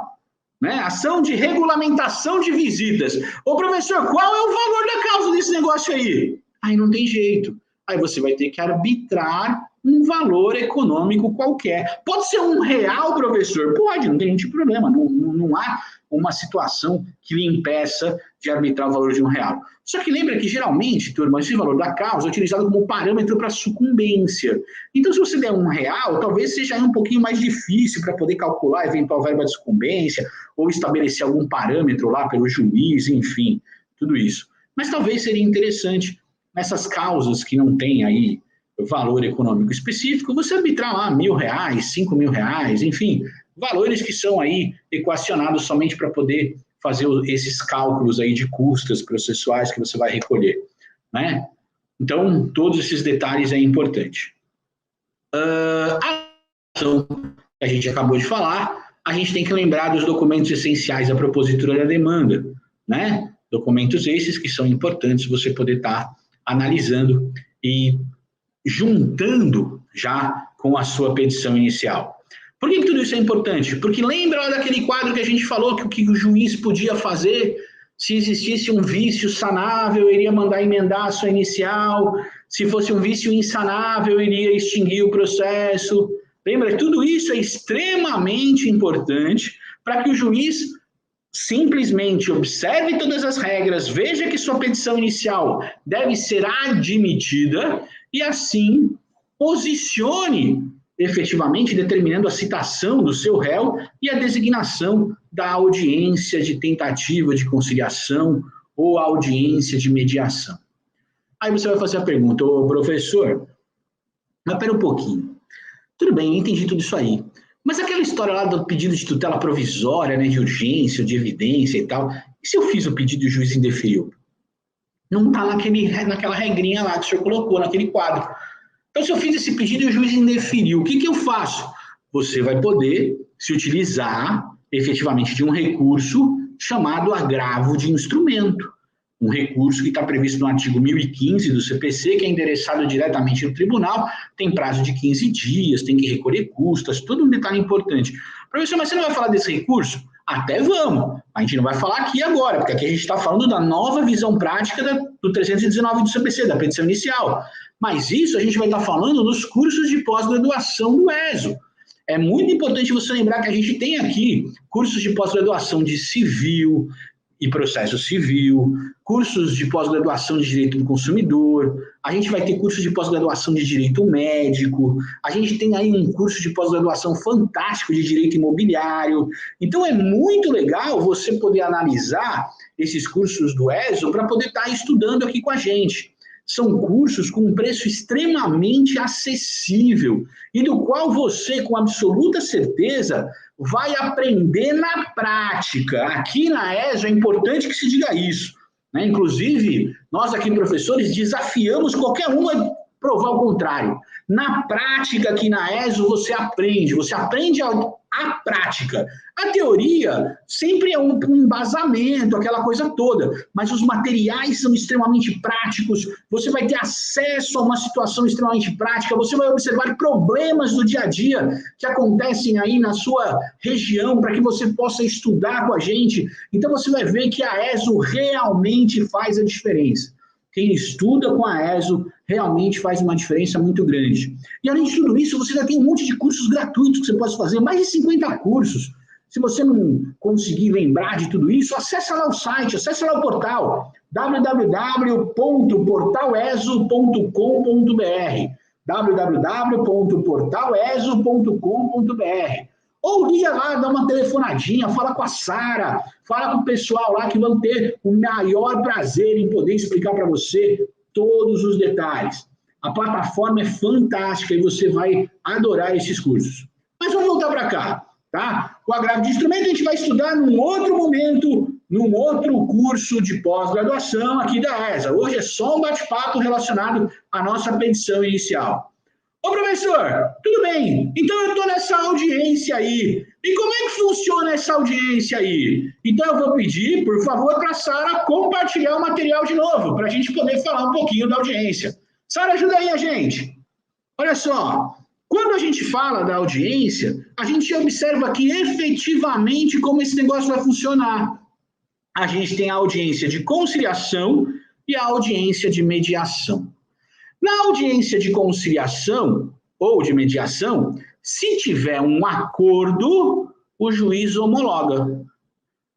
né? Ação de regulamentação de visitas. Ô, professor, qual é o valor da causa desse negócio aí? Aí não tem jeito. Aí você vai ter que arbitrar um valor econômico qualquer. Pode ser R$1, professor? Pode, não tem nenhum problema. Não há uma situação que lhe impeça de arbitrar o valor de R$1. Só que lembra que, geralmente, turma, esse valor da causa é utilizado como parâmetro para sucumbência. Então, se você der R$1, talvez seja um pouquinho mais difícil para poder calcular a eventual verba de sucumbência ou estabelecer algum parâmetro lá pelo juiz, enfim, tudo isso. Mas talvez seria interessante, nessas causas que não têm aí valor econômico específico, você arbitrar lá R$1.000, R$5.000, enfim, valores que são aí equacionados somente para poder fazer esses cálculos aí de custas processuais que você vai recolher, né? Então, todos esses detalhes é importante. A ação que a gente acabou de falar, a gente tem que lembrar dos documentos essenciais da propositura da demanda, né? Documentos esses que são importantes você poder estar analisando e juntando já com a sua petição inicial. Por que tudo isso é importante? Porque lembra daquele quadro que a gente falou que o que o juiz podia fazer se existisse um vício sanável, iria mandar emendar a sua inicial, se fosse um vício insanável, iria extinguir o processo. Lembra? Tudo isso é extremamente importante para que o juiz simplesmente observe todas as regras, veja que sua petição inicial deve ser admitida e assim posicione efetivamente determinando a citação do seu réu e a designação da audiência de tentativa de conciliação ou audiência de mediação. Aí você vai fazer a pergunta, ô professor, mas pera um pouquinho. Tudo bem, eu entendi tudo isso aí. Mas aquela história lá do pedido de tutela provisória, né, de urgência, de evidência e tal, e se eu fiz o pedido e o juiz indeferiu? Não está naquela regrinha lá que o senhor colocou, naquele quadro. Então, se eu fiz esse pedido e o juiz indeferiu, o que eu faço? Você vai poder se utilizar efetivamente de um recurso chamado agravo de instrumento. Um recurso que está previsto no artigo 1015 do CPC, que é endereçado diretamente no tribunal, tem prazo de 15 dias, tem que recolher custas, todo um detalhe importante. Professor, mas você não vai falar desse recurso? Até vamos, a gente não vai falar aqui agora, porque aqui a gente está falando da nova visão prática do 319 do CPC, da petição inicial. Mas isso a gente vai estar falando nos cursos de pós-graduação do ESO. É muito importante você lembrar que a gente tem aqui cursos de pós-graduação de civil e processo civil, cursos de pós-graduação de direito do consumidor, a gente vai ter cursos de pós-graduação de direito médico, a gente tem aí um curso de pós-graduação fantástico de direito imobiliário. Então é muito legal você poder analisar esses cursos do ESO para poder estar estudando aqui com a gente. São cursos com um preço extremamente acessível e do qual você, com absoluta certeza, vai aprender na prática. Aqui na ESO é importante que se diga isso, né? Inclusive, nós aqui, professores, desafiamos qualquer um a provar o contrário. Na prática, aqui na ESO, você aprende a prática. A teoria sempre é um embasamento, aquela coisa toda, mas os materiais são extremamente práticos, você vai ter acesso a uma situação extremamente prática, você vai observar problemas do dia a dia que acontecem aí na sua região, para que você possa estudar com a gente. Então você vai ver que a ESO realmente faz a diferença. Quem estuda com a ESO realmente faz uma diferença muito grande. E além de tudo isso, você já tem um monte de cursos gratuitos que você pode fazer, mais de 50 cursos. Se você não conseguir lembrar de tudo isso, acessa lá o site, acessa lá o portal, www.portaleso.com.br, www.portaleso.com.br. Ou liga lá, dá uma telefonadinha, fala com a Sara, fala com o pessoal lá que vão ter o maior prazer em poder explicar para você todos os detalhes. A plataforma é fantástica e você vai adorar esses cursos. Mas vamos voltar para cá, tá? O agravo de instrumento a gente vai estudar num outro momento, num outro curso de pós-graduação aqui da ESA. Hoje é só um bate-papo relacionado à nossa petição inicial. Ô, professor, tudo bem, então eu estou nessa audiência aí. E como é que funciona essa audiência aí? Então eu vou pedir, por favor, para a Sara compartilhar o material de novo, para a gente poder falar um pouquinho da audiência. Sara, ajuda aí a gente. Olha só, quando a gente fala da audiência, a gente observa aqui efetivamente como esse negócio vai funcionar. A gente tem a audiência de conciliação e a audiência de mediação. Na audiência de conciliação ou de mediação, se tiver um acordo, o juiz homologa,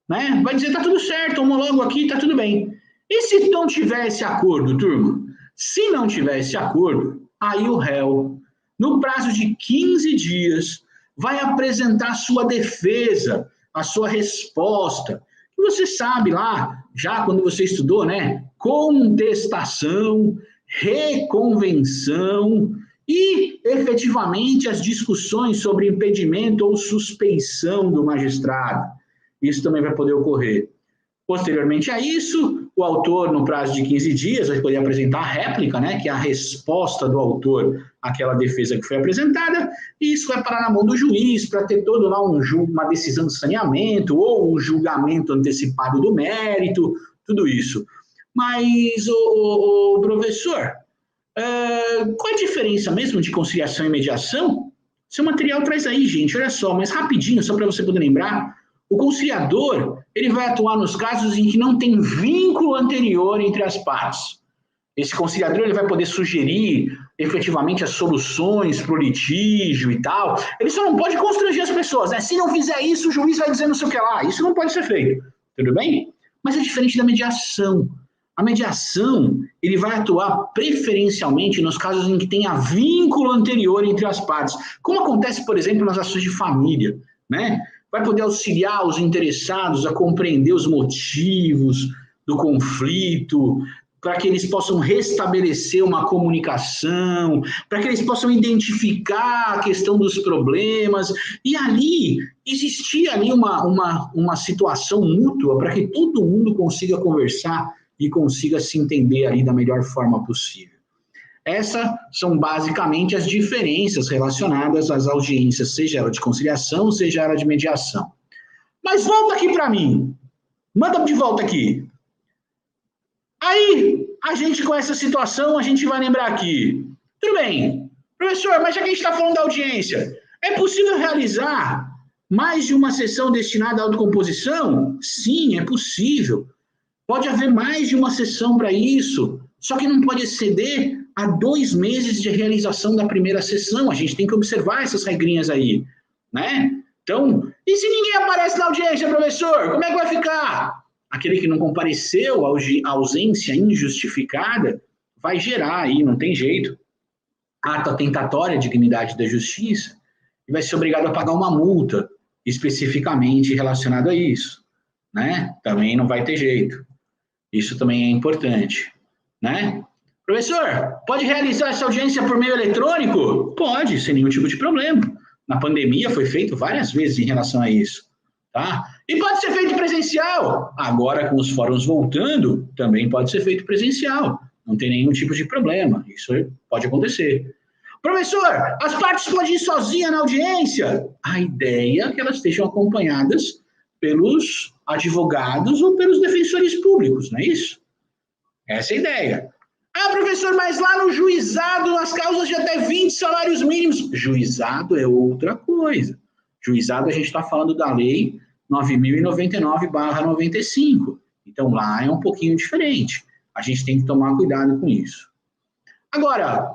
né? Vai dizer, tá tudo certo, homologo aqui, tá tudo bem. E se não tiver esse acordo, turma? Se não tiver esse acordo, aí o réu, no prazo de 15 dias, vai apresentar a sua defesa, a sua resposta. E você sabe lá, já quando você estudou, né? Contestação, reconvenção e, efetivamente, as discussões sobre impedimento ou suspeição do magistrado. Isso também vai poder ocorrer. Posteriormente a isso, o autor, no prazo de 15 dias, vai poder apresentar a réplica, né, que é a resposta do autor àquela defesa que foi apresentada, e isso vai parar na mão do juiz para ter todo lá uma decisão de saneamento ou um julgamento antecipado do mérito, tudo isso. Mas, o professor, qual a diferença mesmo de conciliação e mediação? Seu material traz aí, gente, olha só, mas rapidinho, só para você poder lembrar. O conciliador, ele vai atuar nos casos em que não tem vínculo anterior entre as partes. Esse conciliador, ele vai poder sugerir efetivamente as soluções para o litígio e tal. Ele só não pode constranger as pessoas, né? Se não fizer isso, o juiz vai dizer não sei o que lá. Isso não pode ser feito, tudo bem? Mas é diferente da mediação. A mediação, ele vai atuar preferencialmente nos casos em que tenha vínculo anterior entre as partes, como acontece, por exemplo, nas ações de família, né? Vai poder auxiliar os interessados a compreender os motivos do conflito, para que eles possam restabelecer uma comunicação, para que eles possam identificar a questão dos problemas, e ali, existia ali uma situação mútua para que todo mundo consiga conversar e consiga se entender ali da melhor forma possível. Essas são basicamente as diferenças relacionadas às audiências, seja ela de conciliação, seja ela de mediação. Mas volta aqui para mim, manda de volta aqui. Aí, a gente com essa situação, a gente vai lembrar aqui. Tudo bem, professor, mas já que a gente está falando da audiência, é possível realizar mais de uma sessão destinada à autocomposição? Sim, é possível. Pode haver mais de uma sessão para isso, só que não pode exceder a 2 meses de realização da primeira sessão. A gente tem que observar essas regrinhas aí, né? Então, e se ninguém aparece na audiência, professor, como é que vai ficar? Aquele que não compareceu, a ausência injustificada, vai gerar aí, não tem jeito, ato atentatório à dignidade da justiça, e vai ser obrigado a pagar uma multa especificamente relacionada a isso, né? Também não vai ter jeito. Isso também é importante, né? Professor, pode realizar essa audiência por meio eletrônico? Pode, sem nenhum tipo de problema. Na pandemia foi feito várias vezes em relação a isso, tá? E pode ser feito presencial. Agora, com os fóruns voltando, também pode ser feito presencial. Não tem nenhum tipo de problema. Isso pode acontecer. Professor, as partes podem ir sozinhas na audiência? A ideia é que elas estejam acompanhadas pelos advogados ou pelos defensores públicos, não é isso? Essa é a ideia. Ah, professor, mas lá no juizado, nas causas de até 20 salários mínimos. Juizado é outra coisa. Juizado, a gente está falando da lei 9.099/95. Então, lá é um pouquinho diferente. A gente tem que tomar cuidado com isso. Agora,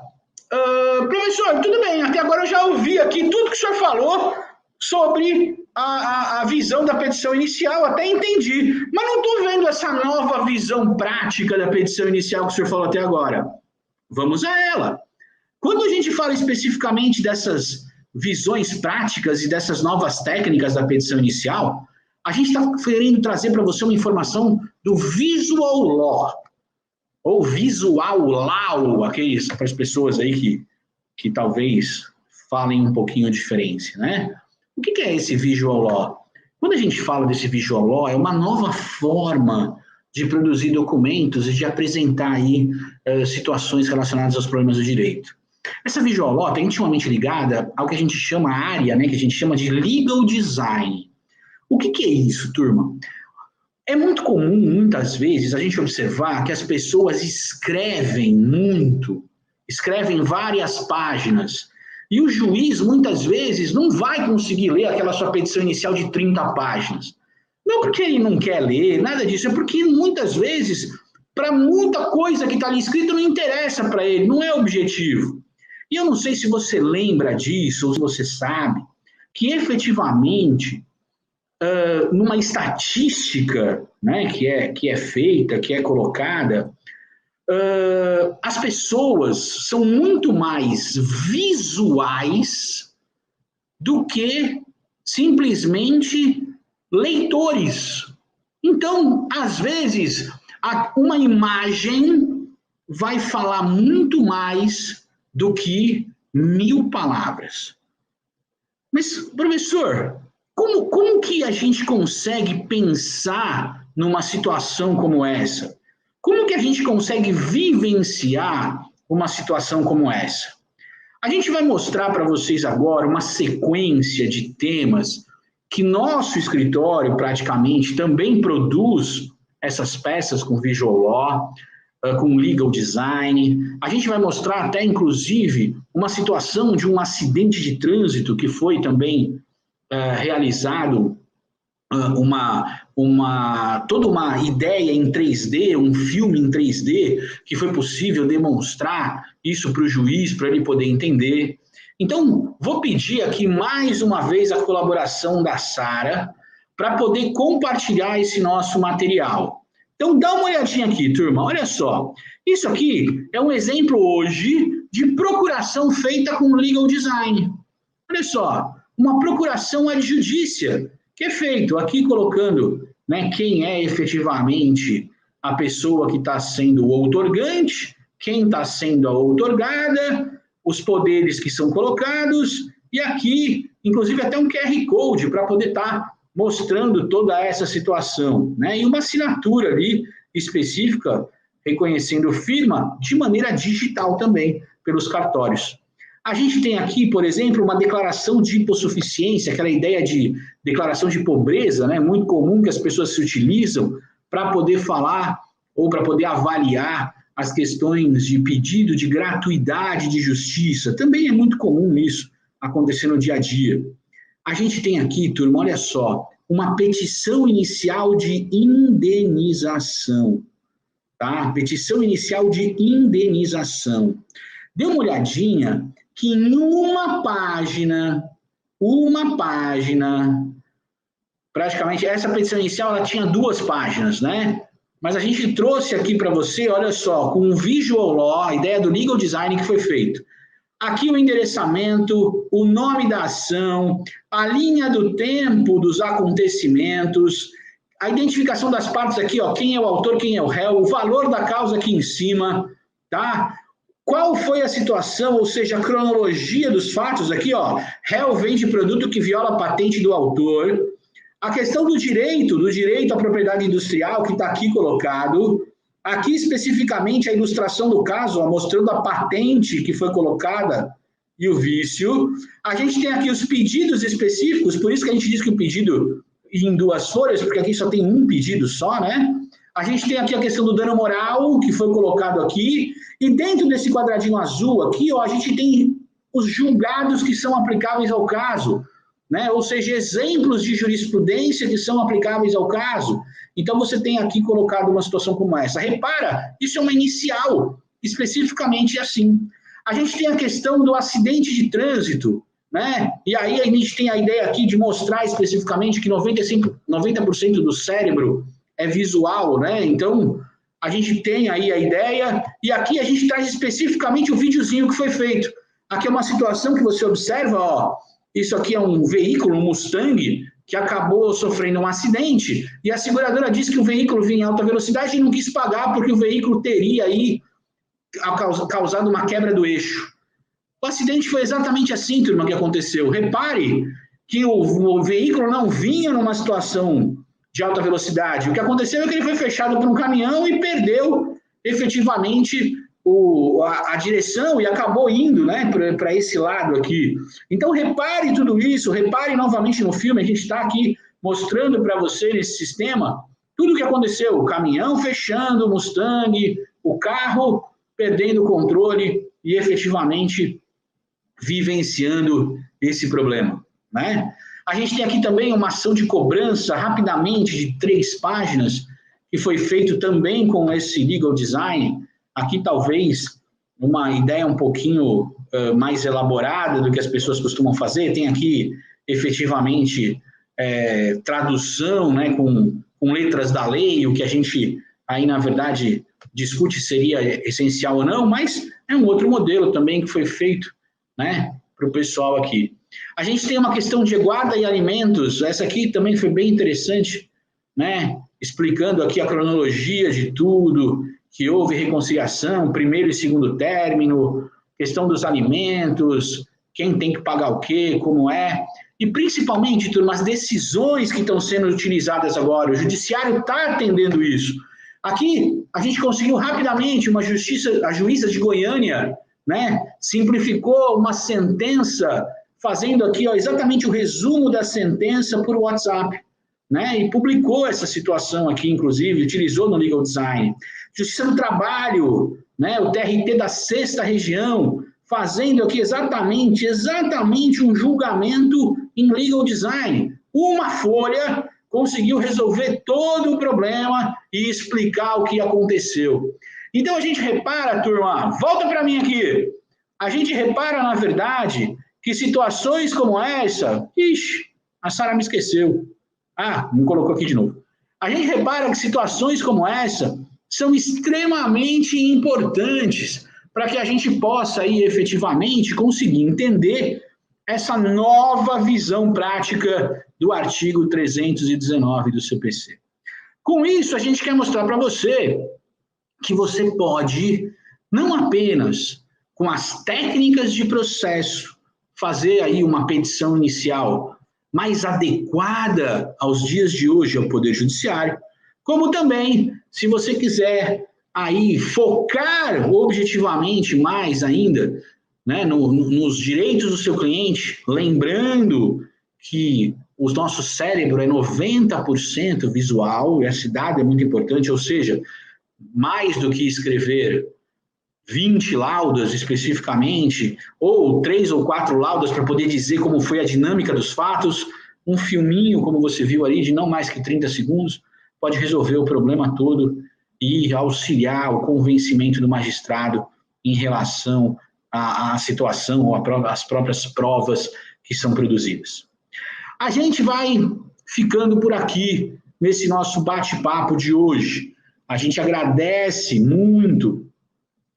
professor, tudo bem, até agora eu já ouvi aqui tudo que o senhor falou sobre a visão da petição inicial, até entendi, mas não estou vendo essa nova visão prática da petição inicial que o senhor falou até agora. Vamos a ela. Quando a gente fala especificamente dessas visões práticas e dessas novas técnicas da petição inicial, a gente está querendo trazer para você uma informação do visual law, ou visual law, aqueles, para as pessoas aí que talvez falem um pouquinho a diferença, né? O que é esse visual law? Quando a gente fala desse visual law, é uma nova forma de produzir documentos e de apresentar aí situações relacionadas aos problemas do direito. Essa visual law está intimamente ligada ao que a gente chama a área, né, que a gente chama de legal design. O que é isso, turma? É muito comum, muitas vezes, a gente observar que as pessoas escrevem muito, escrevem várias páginas, e o juiz, muitas vezes, não vai conseguir ler aquela sua petição inicial de 30 páginas. Não porque ele não quer ler, nada disso, é porque, muitas vezes, para muita coisa que está ali escrito, não interessa para ele, não é objetivo. E eu não sei se você lembra disso, ou se você sabe, que efetivamente, numa estatística, né, que é feita, que é colocada, as pessoas são muito mais visuais do que simplesmente leitores. Então, às vezes, uma imagem vai falar muito mais do que 1000 palavras. Mas, professor, como que a gente consegue pensar numa situação como essa? Como que a gente consegue vivenciar uma situação como essa? A gente vai mostrar para vocês agora uma sequência de temas que nosso escritório praticamente também produz essas peças com visual law, com legal design. A gente vai mostrar até, inclusive, uma situação de um acidente de trânsito que foi também realizado, toda uma ideia em 3D, um filme em 3D, que foi possível demonstrar isso para o juiz, para ele poder entender. Então, vou pedir aqui mais uma vez a colaboração da Sara para poder compartilhar esse nosso material. Então, dá uma olhadinha aqui, turma, olha só. Isso aqui é um exemplo hoje de procuração feita com legal design. Olha só, uma procuração adjudícia, que é feito aqui colocando, né, quem é efetivamente a pessoa que está sendo o outorgante, quem está sendo a outorgada, os poderes que são colocados, e aqui, inclusive, até um QR Code para poder estar mostrando toda essa situação, né? E uma assinatura ali específica, reconhecendo firma de maneira digital também, pelos cartórios. A gente tem aqui, por exemplo, uma declaração de hipossuficiência, aquela ideia de declaração de pobreza, né? Muito comum que as pessoas se utilizam para poder falar ou para poder avaliar as questões de pedido de gratuidade de justiça. Também é muito comum isso acontecer no dia a dia. A gente tem aqui, turma, olha só, uma petição inicial de indenização, tá? Petição inicial de indenização. Dê uma olhadinha que em uma página, praticamente, essa petição inicial ela tinha 2 páginas, né? Mas a gente trouxe aqui para você, olha só, com um visual law, a ideia do legal design que foi feito. Aqui o endereçamento, o nome da ação, a linha do tempo dos acontecimentos, a identificação das partes aqui, ó, quem é o autor, quem é o réu, o valor da causa aqui em cima, tá? Qual foi a situação, ou seja, a cronologia dos fatos aqui, ó, réu vende produto que viola a patente do autor, a questão do direito à propriedade industrial que está aqui colocado, aqui especificamente a ilustração do caso, ó, mostrando a patente que foi colocada e o vício. A gente tem aqui os pedidos específicos, por isso que a gente diz que o pedido em 2 folhas, porque aqui só tem um pedido só, né? A gente tem aqui a questão do dano moral, que foi colocado aqui, e dentro desse quadradinho azul aqui, ó, a gente tem os julgados que são aplicáveis ao caso, né? Ou seja, exemplos de jurisprudência que são aplicáveis ao caso. Então, você tem aqui colocado uma situação como essa. Repara, isso é uma inicial, especificamente assim. A gente tem a questão do acidente de trânsito, né? E aí a gente tem a ideia aqui de mostrar especificamente que 90% do cérebro é visual, né? Então, a gente tem aí a ideia, e aqui a gente traz especificamente o videozinho que foi feito. Aqui é uma situação que você observa, ó, isso aqui é um veículo, um Mustang, que acabou sofrendo um acidente, e a seguradora disse que o veículo vinha em alta velocidade e não quis pagar porque o veículo teria aí causado uma quebra do eixo. O acidente foi exatamente assim, turma, que aconteceu. Repare que o veículo não vinha numa situação de alta velocidade. O que aconteceu é que ele foi fechado por um caminhão e perdeu efetivamente a direção e acabou indo, né, para esse lado aqui. Então, repare tudo isso, repare novamente no filme, a gente está aqui mostrando para você nesse sistema tudo o que aconteceu, o caminhão fechando, o Mustang, o carro perdendo o controle e efetivamente vivenciando esse problema, né? A gente tem aqui também uma ação de cobrança, rapidamente, de 3 páginas, que foi feito também com esse legal design. Aqui, talvez, uma ideia um pouquinho mais elaborada do que as pessoas costumam fazer. Tem aqui, efetivamente, tradução, né, com letras da lei, o que a gente, aí, na verdade, discute seria essencial ou não, mas é um outro modelo também que foi feito, né, para o pessoal aqui. A gente tem uma questão de guarda e alimentos, essa aqui também foi bem interessante, né, explicando aqui a cronologia de tudo, que houve reconciliação, primeiro e segundo término, questão dos alimentos, quem tem que pagar o quê, como é, e principalmente, turma, as decisões que estão sendo utilizadas agora, o judiciário está atendendo isso. Aqui, a gente conseguiu rapidamente, a juíza de Goiânia, né, simplificou uma sentença, fazendo aqui, ó, exatamente o resumo da sentença por WhatsApp, né, e publicou essa situação aqui, inclusive, utilizou no legal design. Justiça do Trabalho, né, o TRT da 6ª Região, fazendo aqui exatamente um julgamento em legal design. Uma folha conseguiu resolver todo o problema e explicar o que aconteceu. Então, a gente repara, turma, volta para mim aqui, a gente repara, na verdade, que situações como essa, a Sara me esqueceu. Não colocou aqui de novo. A gente repara que situações como essa são extremamente importantes para que a gente possa aí, efetivamente conseguir entender essa nova visão prática do artigo 319 do CPC. Com isso, a gente quer mostrar para você que você pode, não apenas com as técnicas de processo, fazer aí uma petição inicial mais adequada aos dias de hoje ao Poder Judiciário, como também, se você quiser aí focar objetivamente mais ainda, né, nos direitos do seu cliente, lembrando que o nosso cérebro é 90% visual, e esse dado é muito importante, ou seja, mais do que escrever 20 laudas especificamente, ou 3 ou 4 laudas para poder dizer como foi a dinâmica dos fatos, um filminho, como você viu ali, de não mais que 30 segundos, pode resolver o problema todo e auxiliar o convencimento do magistrado em relação à situação ou às próprias provas que são produzidas. A gente vai ficando por aqui nesse nosso bate-papo de hoje. A gente agradece muito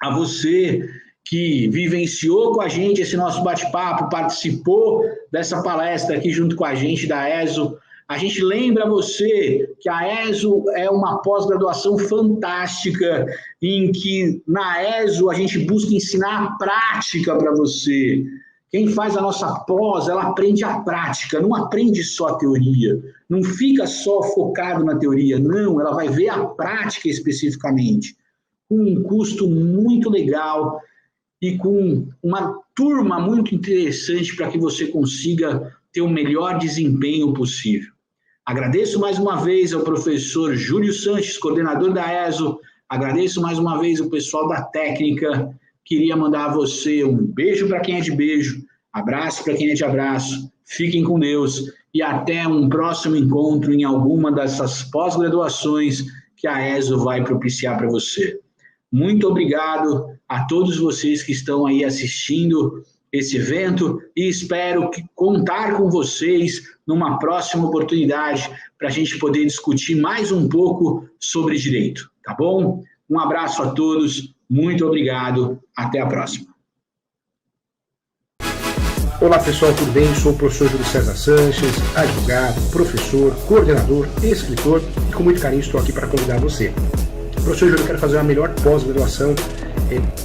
a você que vivenciou com a gente esse nosso bate-papo, participou dessa palestra aqui junto com a gente da ESO. A gente lembra você que a ESO é uma pós-graduação fantástica em que na ESO a gente busca ensinar a prática para você. Quem faz a nossa pós, ela aprende a prática, não aprende só a teoria, não fica só focado na teoria, não, ela vai ver a prática especificamente, com um custo muito legal e com uma turma muito interessante para que você consiga ter o melhor desempenho possível. Agradeço mais uma vez ao professor Júlio Sanches, coordenador da ESO, agradeço mais uma vez o pessoal da técnica. Queria mandar a você um beijo para quem é de beijo, abraço para quem é de abraço, fiquem com Deus e até um próximo encontro em alguma dessas pós-graduações que a ESO vai propiciar para você. Muito obrigado a todos vocês que estão aí assistindo esse evento e espero contar com vocês numa próxima oportunidade para a gente poder discutir mais um pouco sobre direito, tá bom? Um abraço a todos. Muito obrigado, até a próxima. Olá pessoal, tudo bem? Sou o professor Júlio César Sanches, advogado, professor, coordenador, escritor e com muito carinho estou aqui para convidar você. Professor Júlio, eu quero fazer uma melhor pós-graduação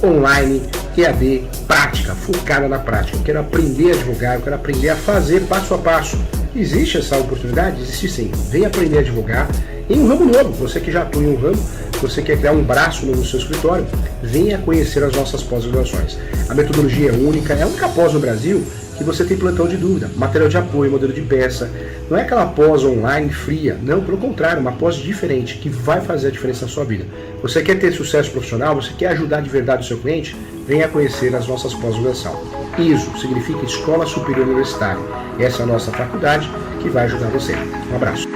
online, EAD, prática, focada na prática. Eu quero aprender a advogar, eu quero aprender a fazer passo a passo. Existe essa oportunidade? Existe sim. Venha aprender a advogar em um ramo novo. Você que já atua em um ramo, você quer criar um braço no seu escritório, venha conhecer as nossas pós-graduações. A metodologia é única, é a única pós no Brasil que você tem plantão de dúvida, material de apoio, modelo de peça. Não é aquela pós online fria, não, pelo contrário, uma pós diferente que vai fazer a diferença na sua vida. Você quer ter sucesso profissional, você quer ajudar de verdade o seu cliente, venha conhecer as nossas pós-graduações. ISO significa Escola Superior Universitária. Essa é a nossa faculdade que vai ajudar você. Um abraço.